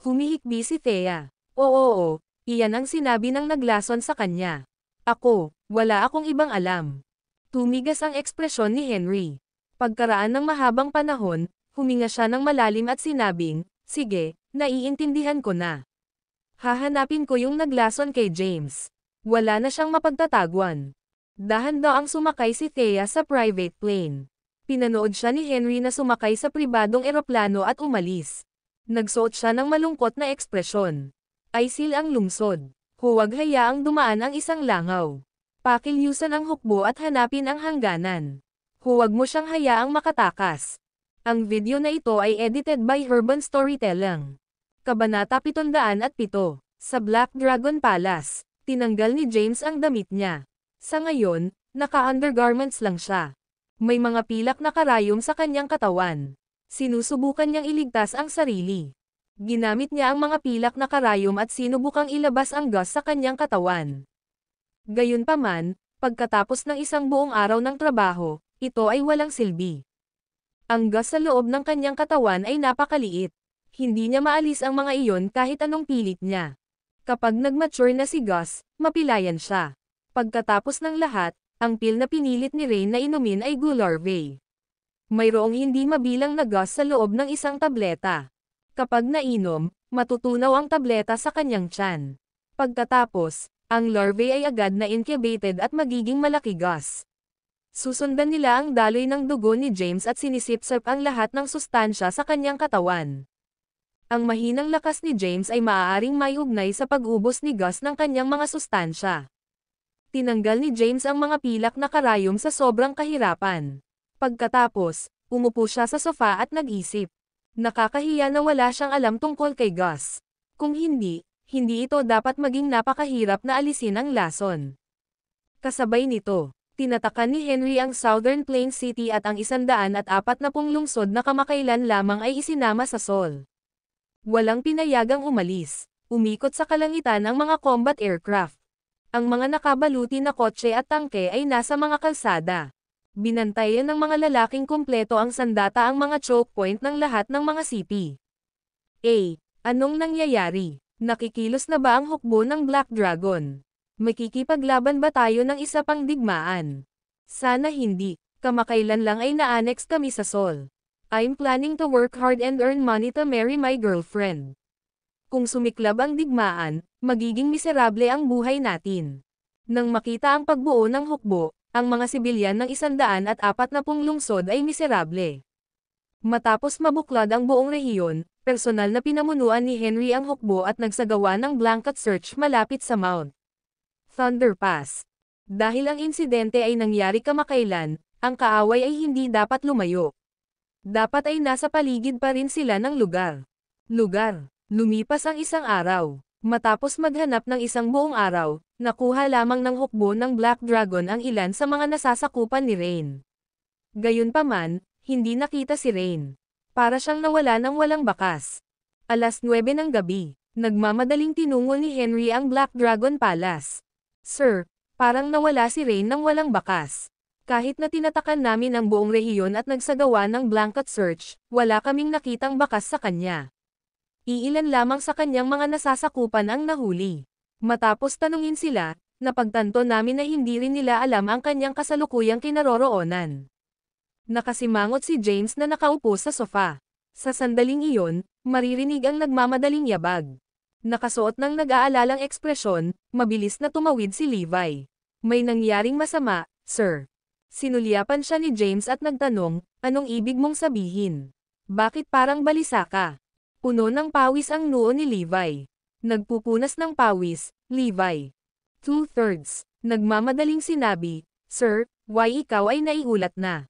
Humihikbi si Thea. Oo, iyan ang sinabi ng naglason sa kanya. Ako, wala akong ibang alam. Tumigas ang ekspresyon ni Henry. Pagkaraan ng mahabang panahon, huminga siya ng malalim at sinabing, sige, naiintindihan ko na. Hahanapin ko yung naglason kay James. Wala na siyang mapagtatagwan. Dahan-daang sumakay si Thea sa private plane. Pinanood siya ni Henry na sumakay sa pribadong eroplano at umalis. Nagsuot siya ng malungkot na ekspresyon. Aisil ang lungsod. Huwag hayaang dumaan ang isang langaw. Pakilyusan ang hukbo at hanapin ang hangganan. Huwag mo siyang hayaang makatakas. Ang video na ito ay edited by Urban Storytelling. Kabanata 707. Sa Black Dragon Palace, tinanggal ni James ang damit niya. Sa ngayon, naka-undergarments lang siya. May mga pilak na karayom sa kanyang katawan. Sinusubukan niyang iligtas ang sarili. Ginamit niya ang mga pilak na karayom at sinubukang ilabas ang gas sa kanyang katawan. Gayunpaman, pagkatapos ng isang buong araw ng trabaho, ito ay walang silbi. Ang gas sa loob ng kanyang katawan ay napakaliit. Hindi niya maalis ang mga iyon kahit anong pilit niya. Kapag nag-mature na si Gus, mapilayan siya. Pagkatapos ng lahat, ang pil na pinilit ni Rain na inumin ay Gularvey. Mayroong hindi mabilang na gas sa loob ng isang tableta. Kapag nainom, matutunaw ang tableta sa kanyang tiyan. Pagkatapos, ang larvae ay agad na incubated at magiging malaki gas. Susundan nila ang daloy ng dugo ni James at sinisipsip ang lahat ng sustansya sa kanyang katawan. Ang mahinang lakas ni James ay maaaring maiugnay sa pag-ubos ni Gus ng kanyang mga sustansya. Tinanggal ni James ang mga pilak na karayom sa sobrang kahirapan. Pagkatapos, umupo siya sa sofa at nag-isip. Nakakahiya na wala siyang alam tungkol kay Gus. Kung hindi ito dapat maging napakahirap na alisin ang lason. Kasabay nito, tinatakan ni Henry ang Southern Plains City at ang 140 lungsod na kamakailan lamang ay isinama sa SOL. Walang pinayagang umalis. Umikot sa kalangitan ang mga combat aircraft. Ang mga nakabaluti na kotse at tangke ay nasa mga kalsada. Binantayan ng mga lalaking kumpleto ang sandata ang mga choke point ng lahat ng mga CP. Anong nangyayari? Nakikilos na ba ang hukbo ng Black Dragon? Makikipaglaban ba tayo ng isa pang digmaan? Sana hindi. Kamakailan lang ay na-annex kami sa SOL. I'm planning to work hard and earn money to marry my girlfriend. Kung sumiklab ang digmaan, magiging miserable ang buhay natin. Nang makita ang pagbuo ng hukbo, ang mga sibilyan ng 140 lungsod ay miserable. Matapos mabuklad ang buong rehiyon, personal na pinamunuan ni Henry ang hukbo at nagsagawa ng blanket search malapit sa Mount Thunder Pass. Dahil ang insidente ay nangyari kamakailan, ang kaaway ay hindi dapat lumayo. Dapat ay nasa paligid pa rin sila ng lugar. Lumipas ang isang araw. Matapos maghanap ng isang buong araw, nakuha lamang ng hukbo ng Black Dragon ang ilan sa mga nasasakupan ni Rain. Gayunpaman, hindi nakita si Rain. Para siyang nawala ng walang bakas. 9:00 ng gabi, nagmamadaling tinungol ni Henry ang Black Dragon Palace. Sir, parang nawala si Rain ng walang bakas. Kahit na tinatakan namin ang buong rehiyon at nagsagawa ng blanket search, wala kaming nakitang bakas sa kanya. Iilan lamang sa kanyang mga nasasakupan ang nahuli. Matapos tanungin sila, napagtanto namin na hindi rin nila alam ang kanyang kasalukuyang kinaroroonan. Nakasimangot si James na nakaupo sa sofa. Sa sandaling iyon, maririnig ang nagmamadaling yabag. Nakasuot ng nag-aalalang ekspresyon, mabilis na tumawid si Levi. May nangyaring masama, sir. Sinulyapan siya ni James at nagtanong, anong ibig mong sabihin? Bakit parang balisa ka? Puno ng pawis ang noo ni Levi. Nagpupunas ng pawis, Levi. 2/3. Nagmamadaling sinabi, Sir, why ikaw ay naiulat na?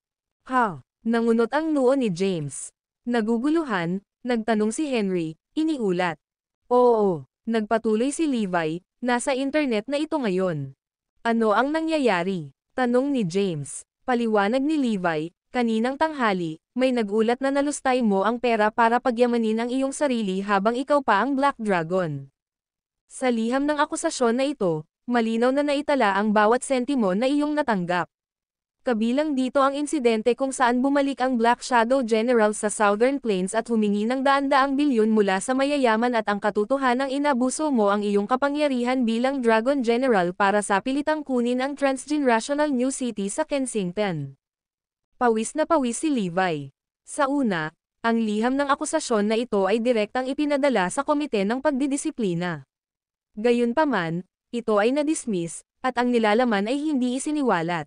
Nangunot ang noo ni James. Naguguluhan, nagtanong si Henry, iniulat. Oo, nagpatuloy si Levi, nasa internet na ito ngayon. Ano ang nangyayari? Tanong ni James. Paliwanag ni Levi, kaninang tanghali, may nagulat na nalustay mo ang pera para pagyamanin ang iyong sarili habang ikaw pa ang Black Dragon. Sa liham ng akusasyon na ito, malinaw na naitala ang bawat sentimo na iyong natanggap. Kabilang dito ang insidente kung saan bumalik ang Black Shadow General sa Southern Plains at humingi ng daan-daang bilyon mula sa mayayaman at ang katotohanang inabuso mo ang iyong kapangyarihan bilang Dragon General para sa pilitang kunin ang transgenerational New City sa Kensington. Pawis na pawis si Levi. Sa una, ang liham ng akusasyon na ito ay direktang ipinadala sa Komite ng Pagdidisiplina. Gayunpaman, ito ay na-dismiss, at ang nilalaman ay hindi isiniwalat.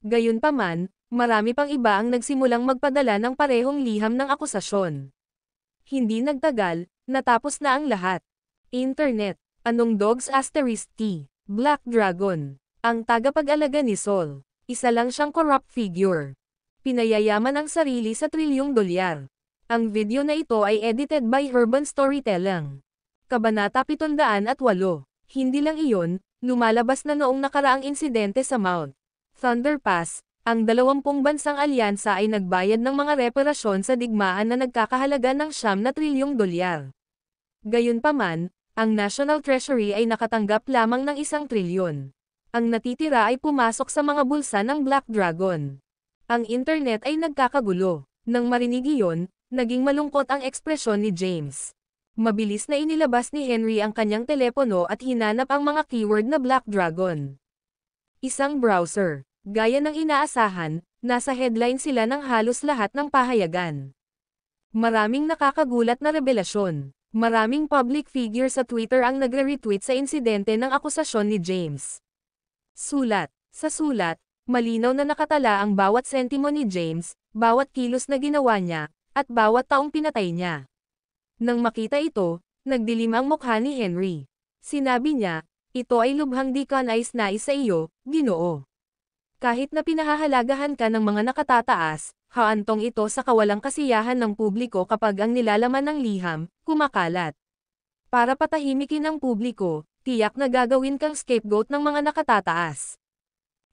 Gayunpaman, marami pang iba ang nagsimulang magpadala ng parehong liham ng akusasyon. Hindi nagtagal, natapos na ang lahat. Internet, anong dogs *T, Black Dragon, ang tagapag-alaga ni Sol. Isa lang siyang corrupt figure. Pinayayaman ang sarili sa $1 trilyon. Ang video na ito ay edited by Urban Storytelling. Kabanata 708. Hindi lang iyon, lumalabas na noong nakaraang insidente sa Mount Thunder Pass, ang 20 bansang alyansa ay nagbayad ng mga reparasyon sa digmaan na nagkakahalaga ng $9 trilyon. Gayunpaman, ang National Treasury ay nakatanggap lamang ng $1 trilyon. Ang natitira ay pumasok sa mga bulsa ng Black Dragon. Ang internet ay nagkakagulo. Nang marinig iyon, naging malungkot ang ekspresyon ni James. Mabilis na inilabas ni Henry ang kanyang telepono at hinanap ang mga keyword na Black Dragon. Isang browser. Gaya ng inaasahan, nasa headline sila ng halos lahat ng pahayagan. Maraming nakakagulat na revelasyon. Maraming public figure sa Twitter ang nagre-retweet sa insidente ng akusasyon ni James. Sulat. Sa sulat, Malinaw na nakatala ang bawat sentimo ni James, bawat kilos na ginawa niya, at bawat taong pinatay niya. Nang makita ito, nagdilim ang mukha ni Henry. Sinabi niya, ito ay lubhang di ka nais-nais sa iyo, Ginoo. Kahit na pinahahalagahan ka ng mga nakatataas, haantong ito sa kawalang kasiyahan ng publiko kapag ang nilalaman ng liham, kumakalat. Para patahimikin ang publiko, tiyak na gagawin kang scapegoat ng mga nakatataas.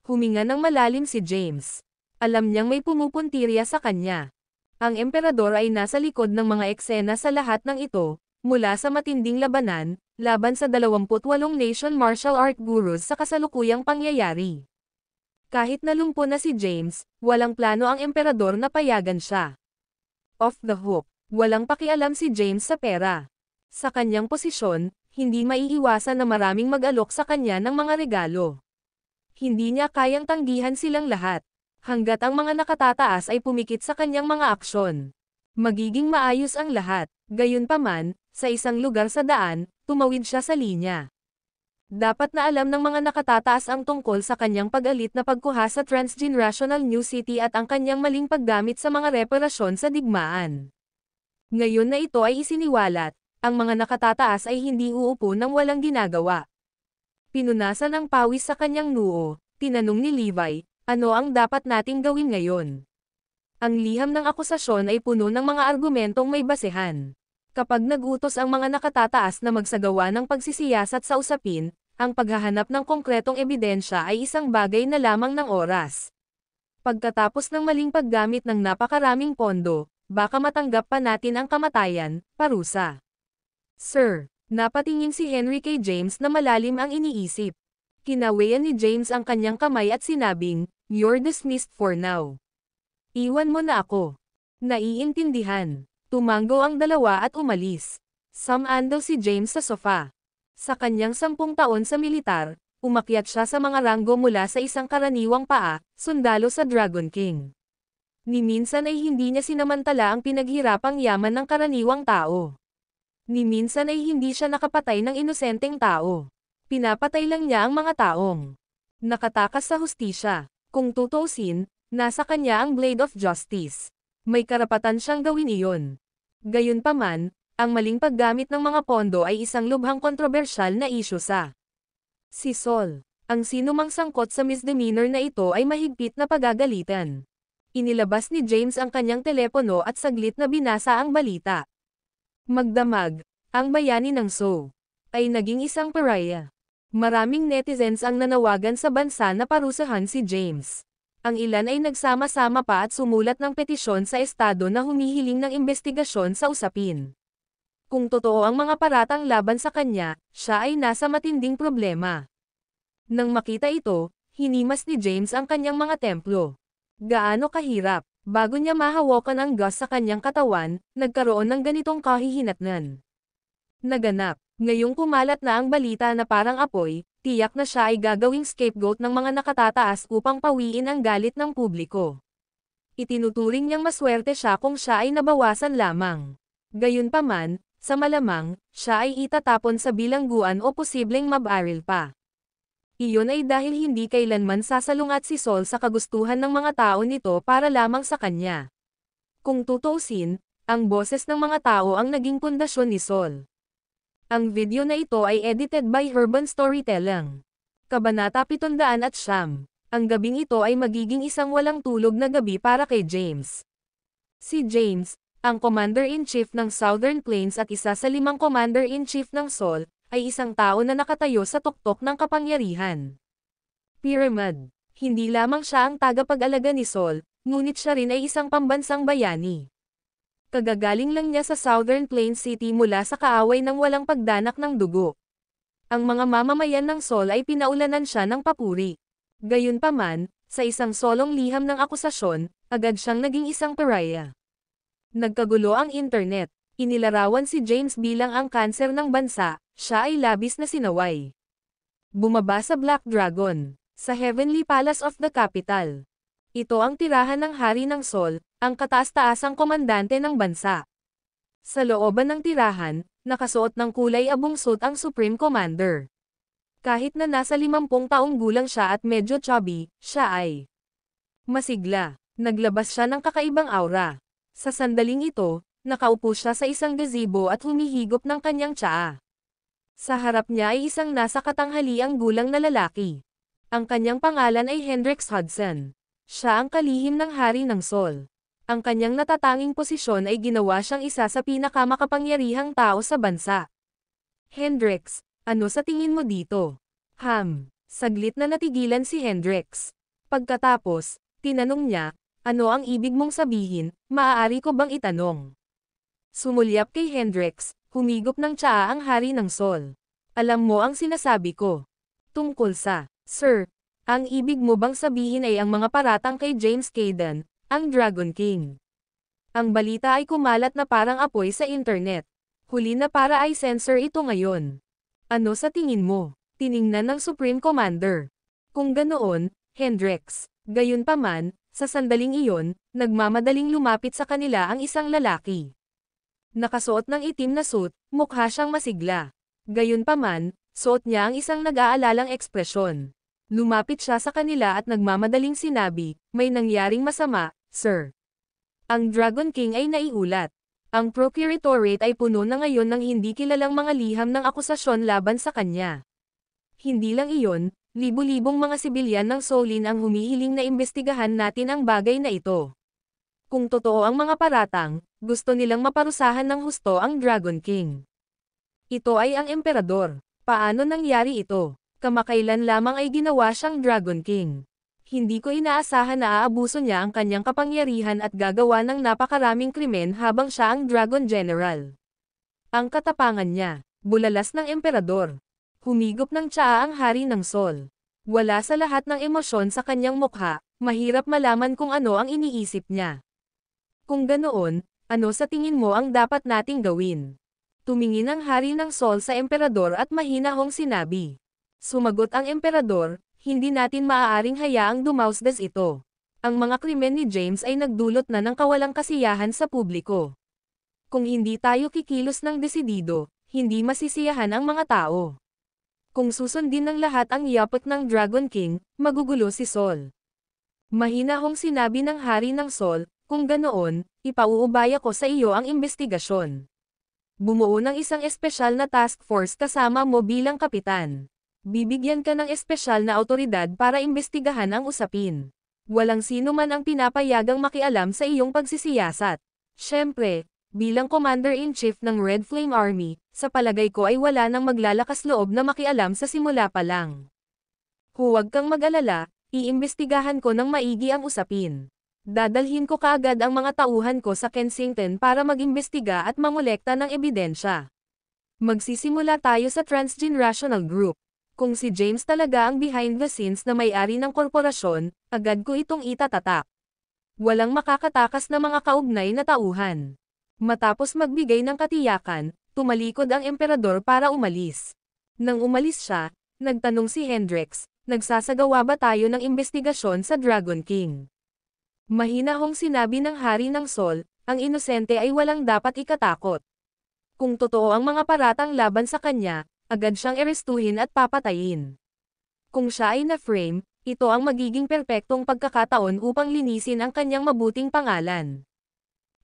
Huminga ng malalim si James. Alam niyang may pumupuntirya sa kanya. Ang emperador ay nasa likod ng mga eksena sa lahat ng ito, mula sa matinding labanan, laban sa 28 nation martial art gurus sa kasalukuyang pangyayari. Kahit nalumpo na si James, walang plano ang emperador na payagan siya. Off the hook, walang pakialam si James sa pera. Sa kanyang posisyon, hindi maiiwasan na maraming mag-alok sa kanya ng mga regalo. Hindi niya kayang tanggihan silang lahat, hanggat ang mga nakatataas ay pumikit sa kanyang mga aksyon. Magiging maayos ang lahat, gayunpaman, sa isang lugar sa daan, tumawid siya sa linya. Dapat na alam ng mga nakatataas ang tungkol sa kanyang pag-alit na pagkuha sa transgenerational New City at ang kanyang maling paggamit sa mga reparasyon sa digmaan. Ngayon na ito ay isiniwalat, ang mga nakatataas ay hindi uupo nang walang ginagawa. Pinunasan ang pawis sa kanyang noo, tinanong ni Levi, ano ang dapat nating gawin ngayon? Ang liham ng akusasyon ay puno ng mga argumentong may basehan. Kapag nagutos ang mga nakatataas na magsagawa ng pagsisiyasat sa usapin, ang paghahanap ng konkretong ebidensya ay isang bagay na lamang ng oras. Pagkatapos ng maling paggamit ng napakaraming pondo, baka matanggap pa natin ang kamatayan, parusa. Sir, napatingin si Henry kay James na malalim ang iniisip. Kinawayan ni James ang kanyang kamay at sinabing, "You're dismissed for now. Iwan mo na ako." Naiintindihan. Tumango ang dalawa at umalis. Samando si James sa sofa. Sa kanyang 10 taon sa militar, umakyat siya sa mga ranggo mula sa isang karaniwang paa, sundalo sa Dragon King. Ni minsan ay hindi niya sinamantala ang pinaghirapang yaman ng karaniwang tao. Ni minsan ay hindi siya nakapatay ng inosenteng tao. Pinapatay lang niya ang mga taong nakatakas sa hustisya. Kung tutuusin, nasa kanya ang blade of justice. May karapatan siyang gawin iyon. Gayunpaman, ang maling paggamit ng mga pondo ay isang lubhang kontrobersyal na isyu sa si Sol. Ang sinumang sangkot sa misdemeanor na ito ay mahigpit na pagagalitan. Inilabas ni James ang kanyang telepono at saglit na binasa ang balita. Magdamag, ang bayani ng So ay naging isang pariah. Maraming netizens ang nanawagan sa bansa na parusahan si James. Ang ilan ay nagsama-sama pa at sumulat ng petisyon sa estado na humihiling ng investigasyon sa usapin. Kung totoo ang mga paratang laban sa kanya, siya ay nasa matinding problema. Nang makita ito, hinimas ni James ang kanyang mga templo. Gaano kahirap, bago niya mahawakan ang gas sa kanyang katawan, nagkaroon ng ganitong kahihinatnan. Naganap, ngayong kumalat na ang balita na parang apoy, tiyak na siya ay gagawing scapegoat ng mga nakatataas upang pawiin ang galit ng publiko. Itinuturing niyang maswerte siya kung siya ay nabawasan lamang. Gayunpaman, sa malamang, siya ay itatapon sa bilangguan o posibleng mabaril pa. Iyon ay dahil hindi kailanman sasalungat si Sol sa kagustuhan ng mga tao nito para lamang sa kanya. Kung tutuusin, ang boses ng mga tao ang naging pundasyon ni Sol. Ang video na ito ay edited by Urban Storytelling. Kabanata 709. Ang gabing ito ay magiging isang walang tulog na gabi para kay James. Si James, ang Commander-in-Chief ng Southern Plains at isa sa 5 Commander-in-Chief ng Sol, ay isang tao na nakatayo sa tuktok ng kapangyarihan. Pyramid. Hindi lamang siya ang tagapag-alaga ni Sol, ngunit siya rin ay isang pambansang bayani. Kagagaling lang niya sa Southern Plains City mula sa kaaway ng walang pagdanak ng dugo. Ang mga mamamayan ng Sol ay pinaulanan siya ng papuri. Gayunpaman, sa isang solong liham ng akusasyon, agad siyang naging isang pariah. Nagkagulo ang internet. Inilarawan si James bilang ang kanser ng bansa, siya ay labis na sinaway. Bumaba sa Black Dragon, sa Heavenly Palace of the Capital. Ito ang tirahan ng Hari ng Sol, ang kataas-taasang komandante ng bansa. Sa looban ng tirahan, nakasuot ng kulay abong suit ang Supreme Commander. Kahit na nasa 50 taong gulang siya at medyo chubby, siya ay masigla. Naglabas siya ng kakaibang aura. Sa sandaling ito, nakaupo siya sa isang gazebo at humihigop ng kanyang tsaa. Sa harap niya ay isang nasa katanghaliang gulang na lalaki. Ang kanyang pangalan ay Hendrix Hudson. Siya ang kalihim ng Hari ng Sol. Ang kanyang natatanging posisyon ay ginawa siyang isa sa pinakamakapangyarihang tao sa bansa. Hendrix, ano sa tingin mo dito? Saglit na natigilan si Hendrix. Pagkatapos, tinanong niya, ano ang ibig mong sabihin, maaari ko bang itanong? Sumulyap kay Hendrix, humigop ng tsaa ang Hari ng Sol. Alam mo ang sinasabi ko. Tungkol sa, Sir, ang ibig mo bang sabihin ay ang mga paratang kay James Cayden, ang Dragon King? Ang balita ay kumalat na parang apoy sa internet. Huli na para ay censor ito ngayon. Ano sa tingin mo? Tiningnan ng Supreme Commander. Kung ganoon, Hendrix, gayunpaman, sa sandaling iyon, nagmamadaling lumapit sa kanila ang isang lalaki. Nakasuot ng itim na suit, mukha siyang masigla. Gayunpaman, suot niya ang isang nag-aalalang ekspresyon. Lumapit siya sa kanila at nagmamadaling sinabi, may nangyaring masama, sir. Ang Dragon King ay naiulat. Ang Procuratorate ay puno na ngayon ng hindi kilalang mga liham ng akusasyon laban sa kanya. Hindi lang iyon, libu-libong mga sibilyan ng Solin ang humihiling na imbestigahan natin ang bagay na ito. Kung totoo ang mga paratang, gusto nilang maparusahan ng husto ang Dragon King. Ito ay ang emperador. Paano nangyari ito? Kamakailan lamang ay ginawa siyang Dragon King. Hindi ko inaasahan na aabuso niya ang kanyang kapangyarihan at gagawa ng napakaraming krimen habang siya ang Dragon General. Ang katapangan niya, bulalas ng emperador. Humigop ng tsaa ang Hari ng Sol. Wala sa lahat ng emosyon sa kanyang mukha, mahirap malaman kung ano ang iniisip niya. Kung ganoon, ano sa tingin mo ang dapat nating gawin? Tumingin ang Hari ng Sol sa emperador at mahinahong sinabi. Sumagot ang emperador, hindi natin maaaring hayaang dumausdas ito. Ang mga krimen ni James ay nagdulot na ng kawalang kasiyahan sa publiko. Kung hindi tayo kikilos ng desidido, hindi masisiyahan ang mga tao. Kung susundin ng lahat ang yapak ng Dragon King, magugulo si Sol. Mahinahong sinabi ng Hari ng Sol, kung ganoon, ipauubaya ko sa iyo ang investigasyon. Bumuo ng isang espesyal na task force kasama mo bilang kapitan. Bibigyan ka ng espesyal na awtoridad para imbestigahan ang usapin. Walang sino man ang pinapayagang makialam sa iyong pagsisiyasat. Siyempre, bilang Commander-in-Chief ng Red Flame Army, sa palagay ko ay wala nang maglalakas loob na makialam sa simula pa lang. Huwag kang mag-alala, iimbestigahan ko ng maigi ang usapin. Dadalhin ko kaagad ang mga tauhan ko sa Kensington para mag-imbestiga at mangolekta ng ebidensya. Magsisimula tayo sa Transgenerational Group. Kung si James talaga ang behind the scenes na may-ari ng korporasyon, agad ko itong itatatak. Walang makakatakas na mga kaugnay na tauhan. Matapos magbigay ng katiyakan, tumalikod ang emperador para umalis. Nang umalis siya, nagtanong si Hendrix, nagsasagawa ba tayo ng investigasyon sa Dragon King? Mahinahong sinabi ng Hari ng Sol, ang inosente ay walang dapat ikatakot. Kung totoo ang mga paratang laban sa kanya, agad siyang arestuhin at papatayin. Kung siya ay na-frame, ito ang magiging perpektong pagkakataon upang linisin ang kanyang mabuting pangalan.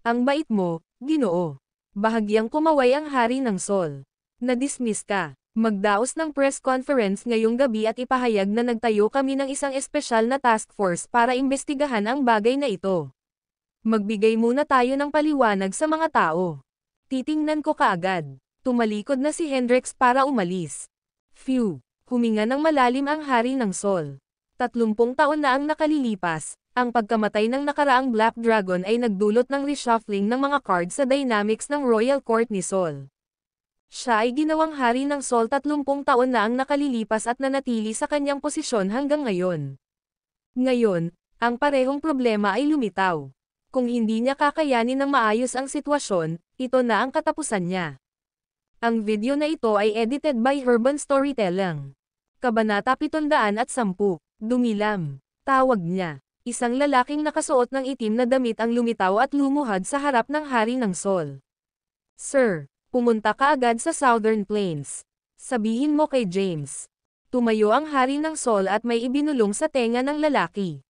Ang bait mo, Ginoo. Bahagyang kumaway ang Hari ng Sol. Na-dismiss ka. Magdaos ng press conference ngayong gabi at ipahayag na nagtayo kami ng isang espesyal na task force para imbestigahan ang bagay na ito. Magbigay muna tayo ng paliwanag sa mga tao. Titingnan ko kaagad. Tumalikod na si Hendrix para umalis. Phew! Huminga ng malalim ang Hari ng Sol. 30 taon na ang nakalilipas, ang pagkamatay ng nakaraang Black Dragon ay nagdulot ng reshuffling ng mga cards sa dynamics ng Royal Court ni Sol. Siya ay ginawang Hari ng Sol 30 taon na ang nakalilipas at nanatili sa kanyang posisyon hanggang ngayon. Ngayon, ang parehong problema ay lumitaw. Kung hindi niya kakayanin ng maayos ang sitwasyon, ito na ang katapusan niya. Ang video na ito ay edited by Herban Storytelling. Kabanata 710, Dumilam. Tawag niya. Isang lalaking nakasuot ng itim na damit ang lumitaw at lumuhad sa harap ng Hari ng Sol. Sir, pumunta ka agad sa Southern Plains. Sabihin mo kay James. Tumayo ang hari ng Sol at may ibinulong sa tenga ng lalaki.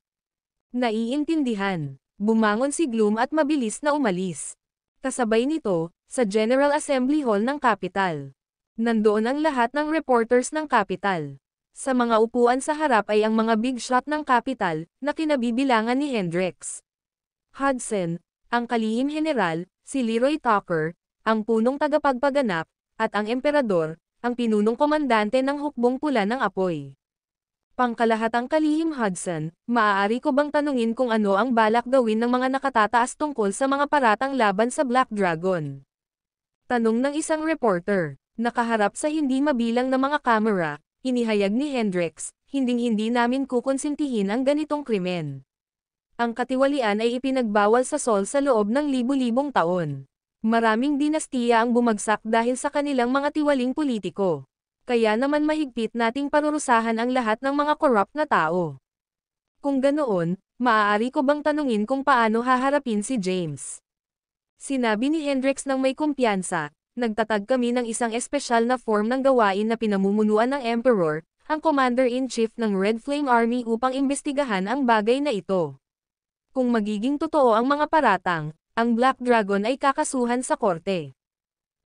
Naiintindihan. Bumangon si Gloom at mabilis na umalis. Kasabay nito, sa General Assembly Hall ng Capital. Nandoon ang lahat ng reporters ng Capital. Sa mga upuan sa harap ay ang mga big shot ng Capital, na kinabibilangan ni Hendrix Hudson, ang kalihim general, si Leroy Tucker, ang punong tagapagpaganap, at ang emperador, ang pinunong komandante ng hukbong pula ng apoy. Pangkalahatang kalihim Hudson, maaari ko bang tanungin kung ano ang balak gawin ng mga nakatataas tungkol sa mga paratang laban sa Black Dragon? Tanong ng isang reporter, nakaharap sa hindi mabilang na mga kamera, inihayag ni Hendrix, hinding-hindi namin kukonsintihin ang ganitong krimen. Ang katiwalian ay ipinagbawal sa Sol sa loob ng libu-libong taon. Maraming dinastiya ang bumagsak dahil sa kanilang mga tiwaling politiko. Kaya naman mahigpit nating parurusahan ang lahat ng mga corrupt na tao. Kung ganoon, maaari ko bang tanungin kung paano haharapin si James? Sinabi ni Hendrix ng may kumpiyansa, nagtatag kami ng isang espesyal na form ng gawain na pinamumunuan ng Emperor, ang Commander-in-Chief ng Red Flame Army upang imbestigahan ang bagay na ito. Kung magiging totoo ang mga paratang, ang Black Dragon ay kakasuhan sa korte.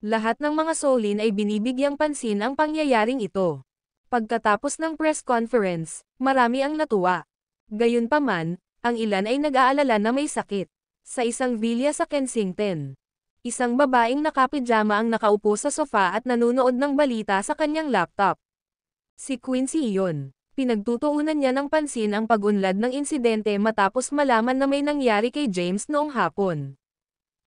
Lahat ng mga Solin ay binibigyang pansin ang pangyayaring ito. Pagkatapos ng press conference, marami ang natuwa. Gayunpaman, ang ilan ay nag-aalala na may sakit. Sa isang villa sa Kensington, isang babaeng nakapijama ang nakaupo sa sofa at nanunood ng balita sa kanyang laptop. Si Quincy iyon. Pinagtutuunan niya ng pansin ang pag-unlad ng insidente matapos malaman na may nangyari kay James noong hapon.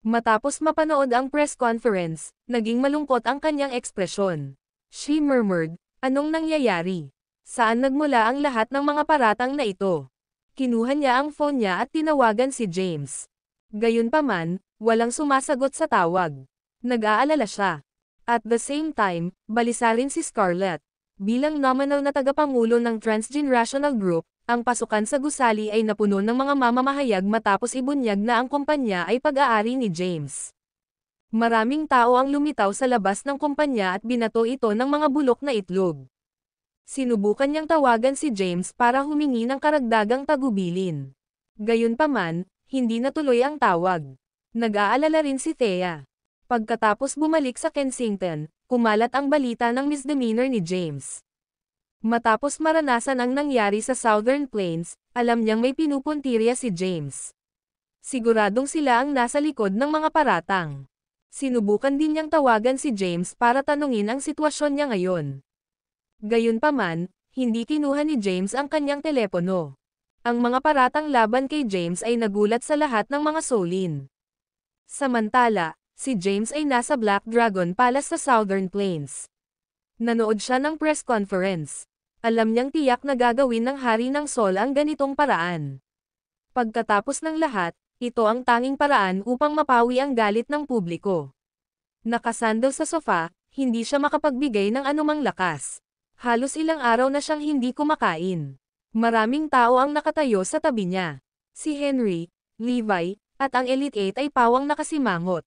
Matapos mapanood ang press conference, naging malungkot ang kanyang ekspresyon. She murmured, "Anong nangyayari? Saan nagmula ang lahat ng mga paratang na ito?" Kinuha niya ang phone niya at tinawagan si James. Gayunpaman, walang sumasagot sa tawag. Nag-aalala siya. At the same time, balisa rin si Scarlett. Bilang nominal na tagapangulo ng Transgenerational Group, ang pasukan sa gusali ay napuno ng mga mamamahayag matapos ibunyag na ang kumpanya ay pag-aari ni James. Maraming tao ang lumitaw sa labas ng kumpanya at binato ito ng mga bulok na itlog. Sinubukan niyang tawagan si James para humingi ng karagdagang tagubilin. Gayunpaman, hindi natuloy ang tawag. Nag-aalala rin si Thea. Pagkatapos bumalik sa Kensington, kumalat ang balita ng misdemeanor ni James. Matapos maranasan ang nangyari sa Southern Plains, alam niyang may pinupuntirya si James. Siguradong sila ang nasa likod ng mga paratang. Sinubukan din niyang tawagan si James para tanungin ang sitwasyon niya ngayon. Gayunpaman, hindi kinuha ni James ang kanyang telepono. Ang mga paratang laban kay James ay nagulat sa lahat ng mga Solin. Samantala, si James ay nasa Black Dragon Palace sa Southern Plains. Nanood siya ng press conference. Alam niyang tiyak na gagawin ng hari ng Sol ang ganitong paraan. Pagkatapos ng lahat, ito ang tanging paraan upang mapawi ang galit ng publiko. Nakasandal sa sofa, hindi siya makapagbigay ng anumang lakas. Halos ilang araw na siyang hindi kumakain. Maraming tao ang nakatayo sa tabi niya. Si Henry, Levi, at ang Elite 8 ay pawang nakasimangot.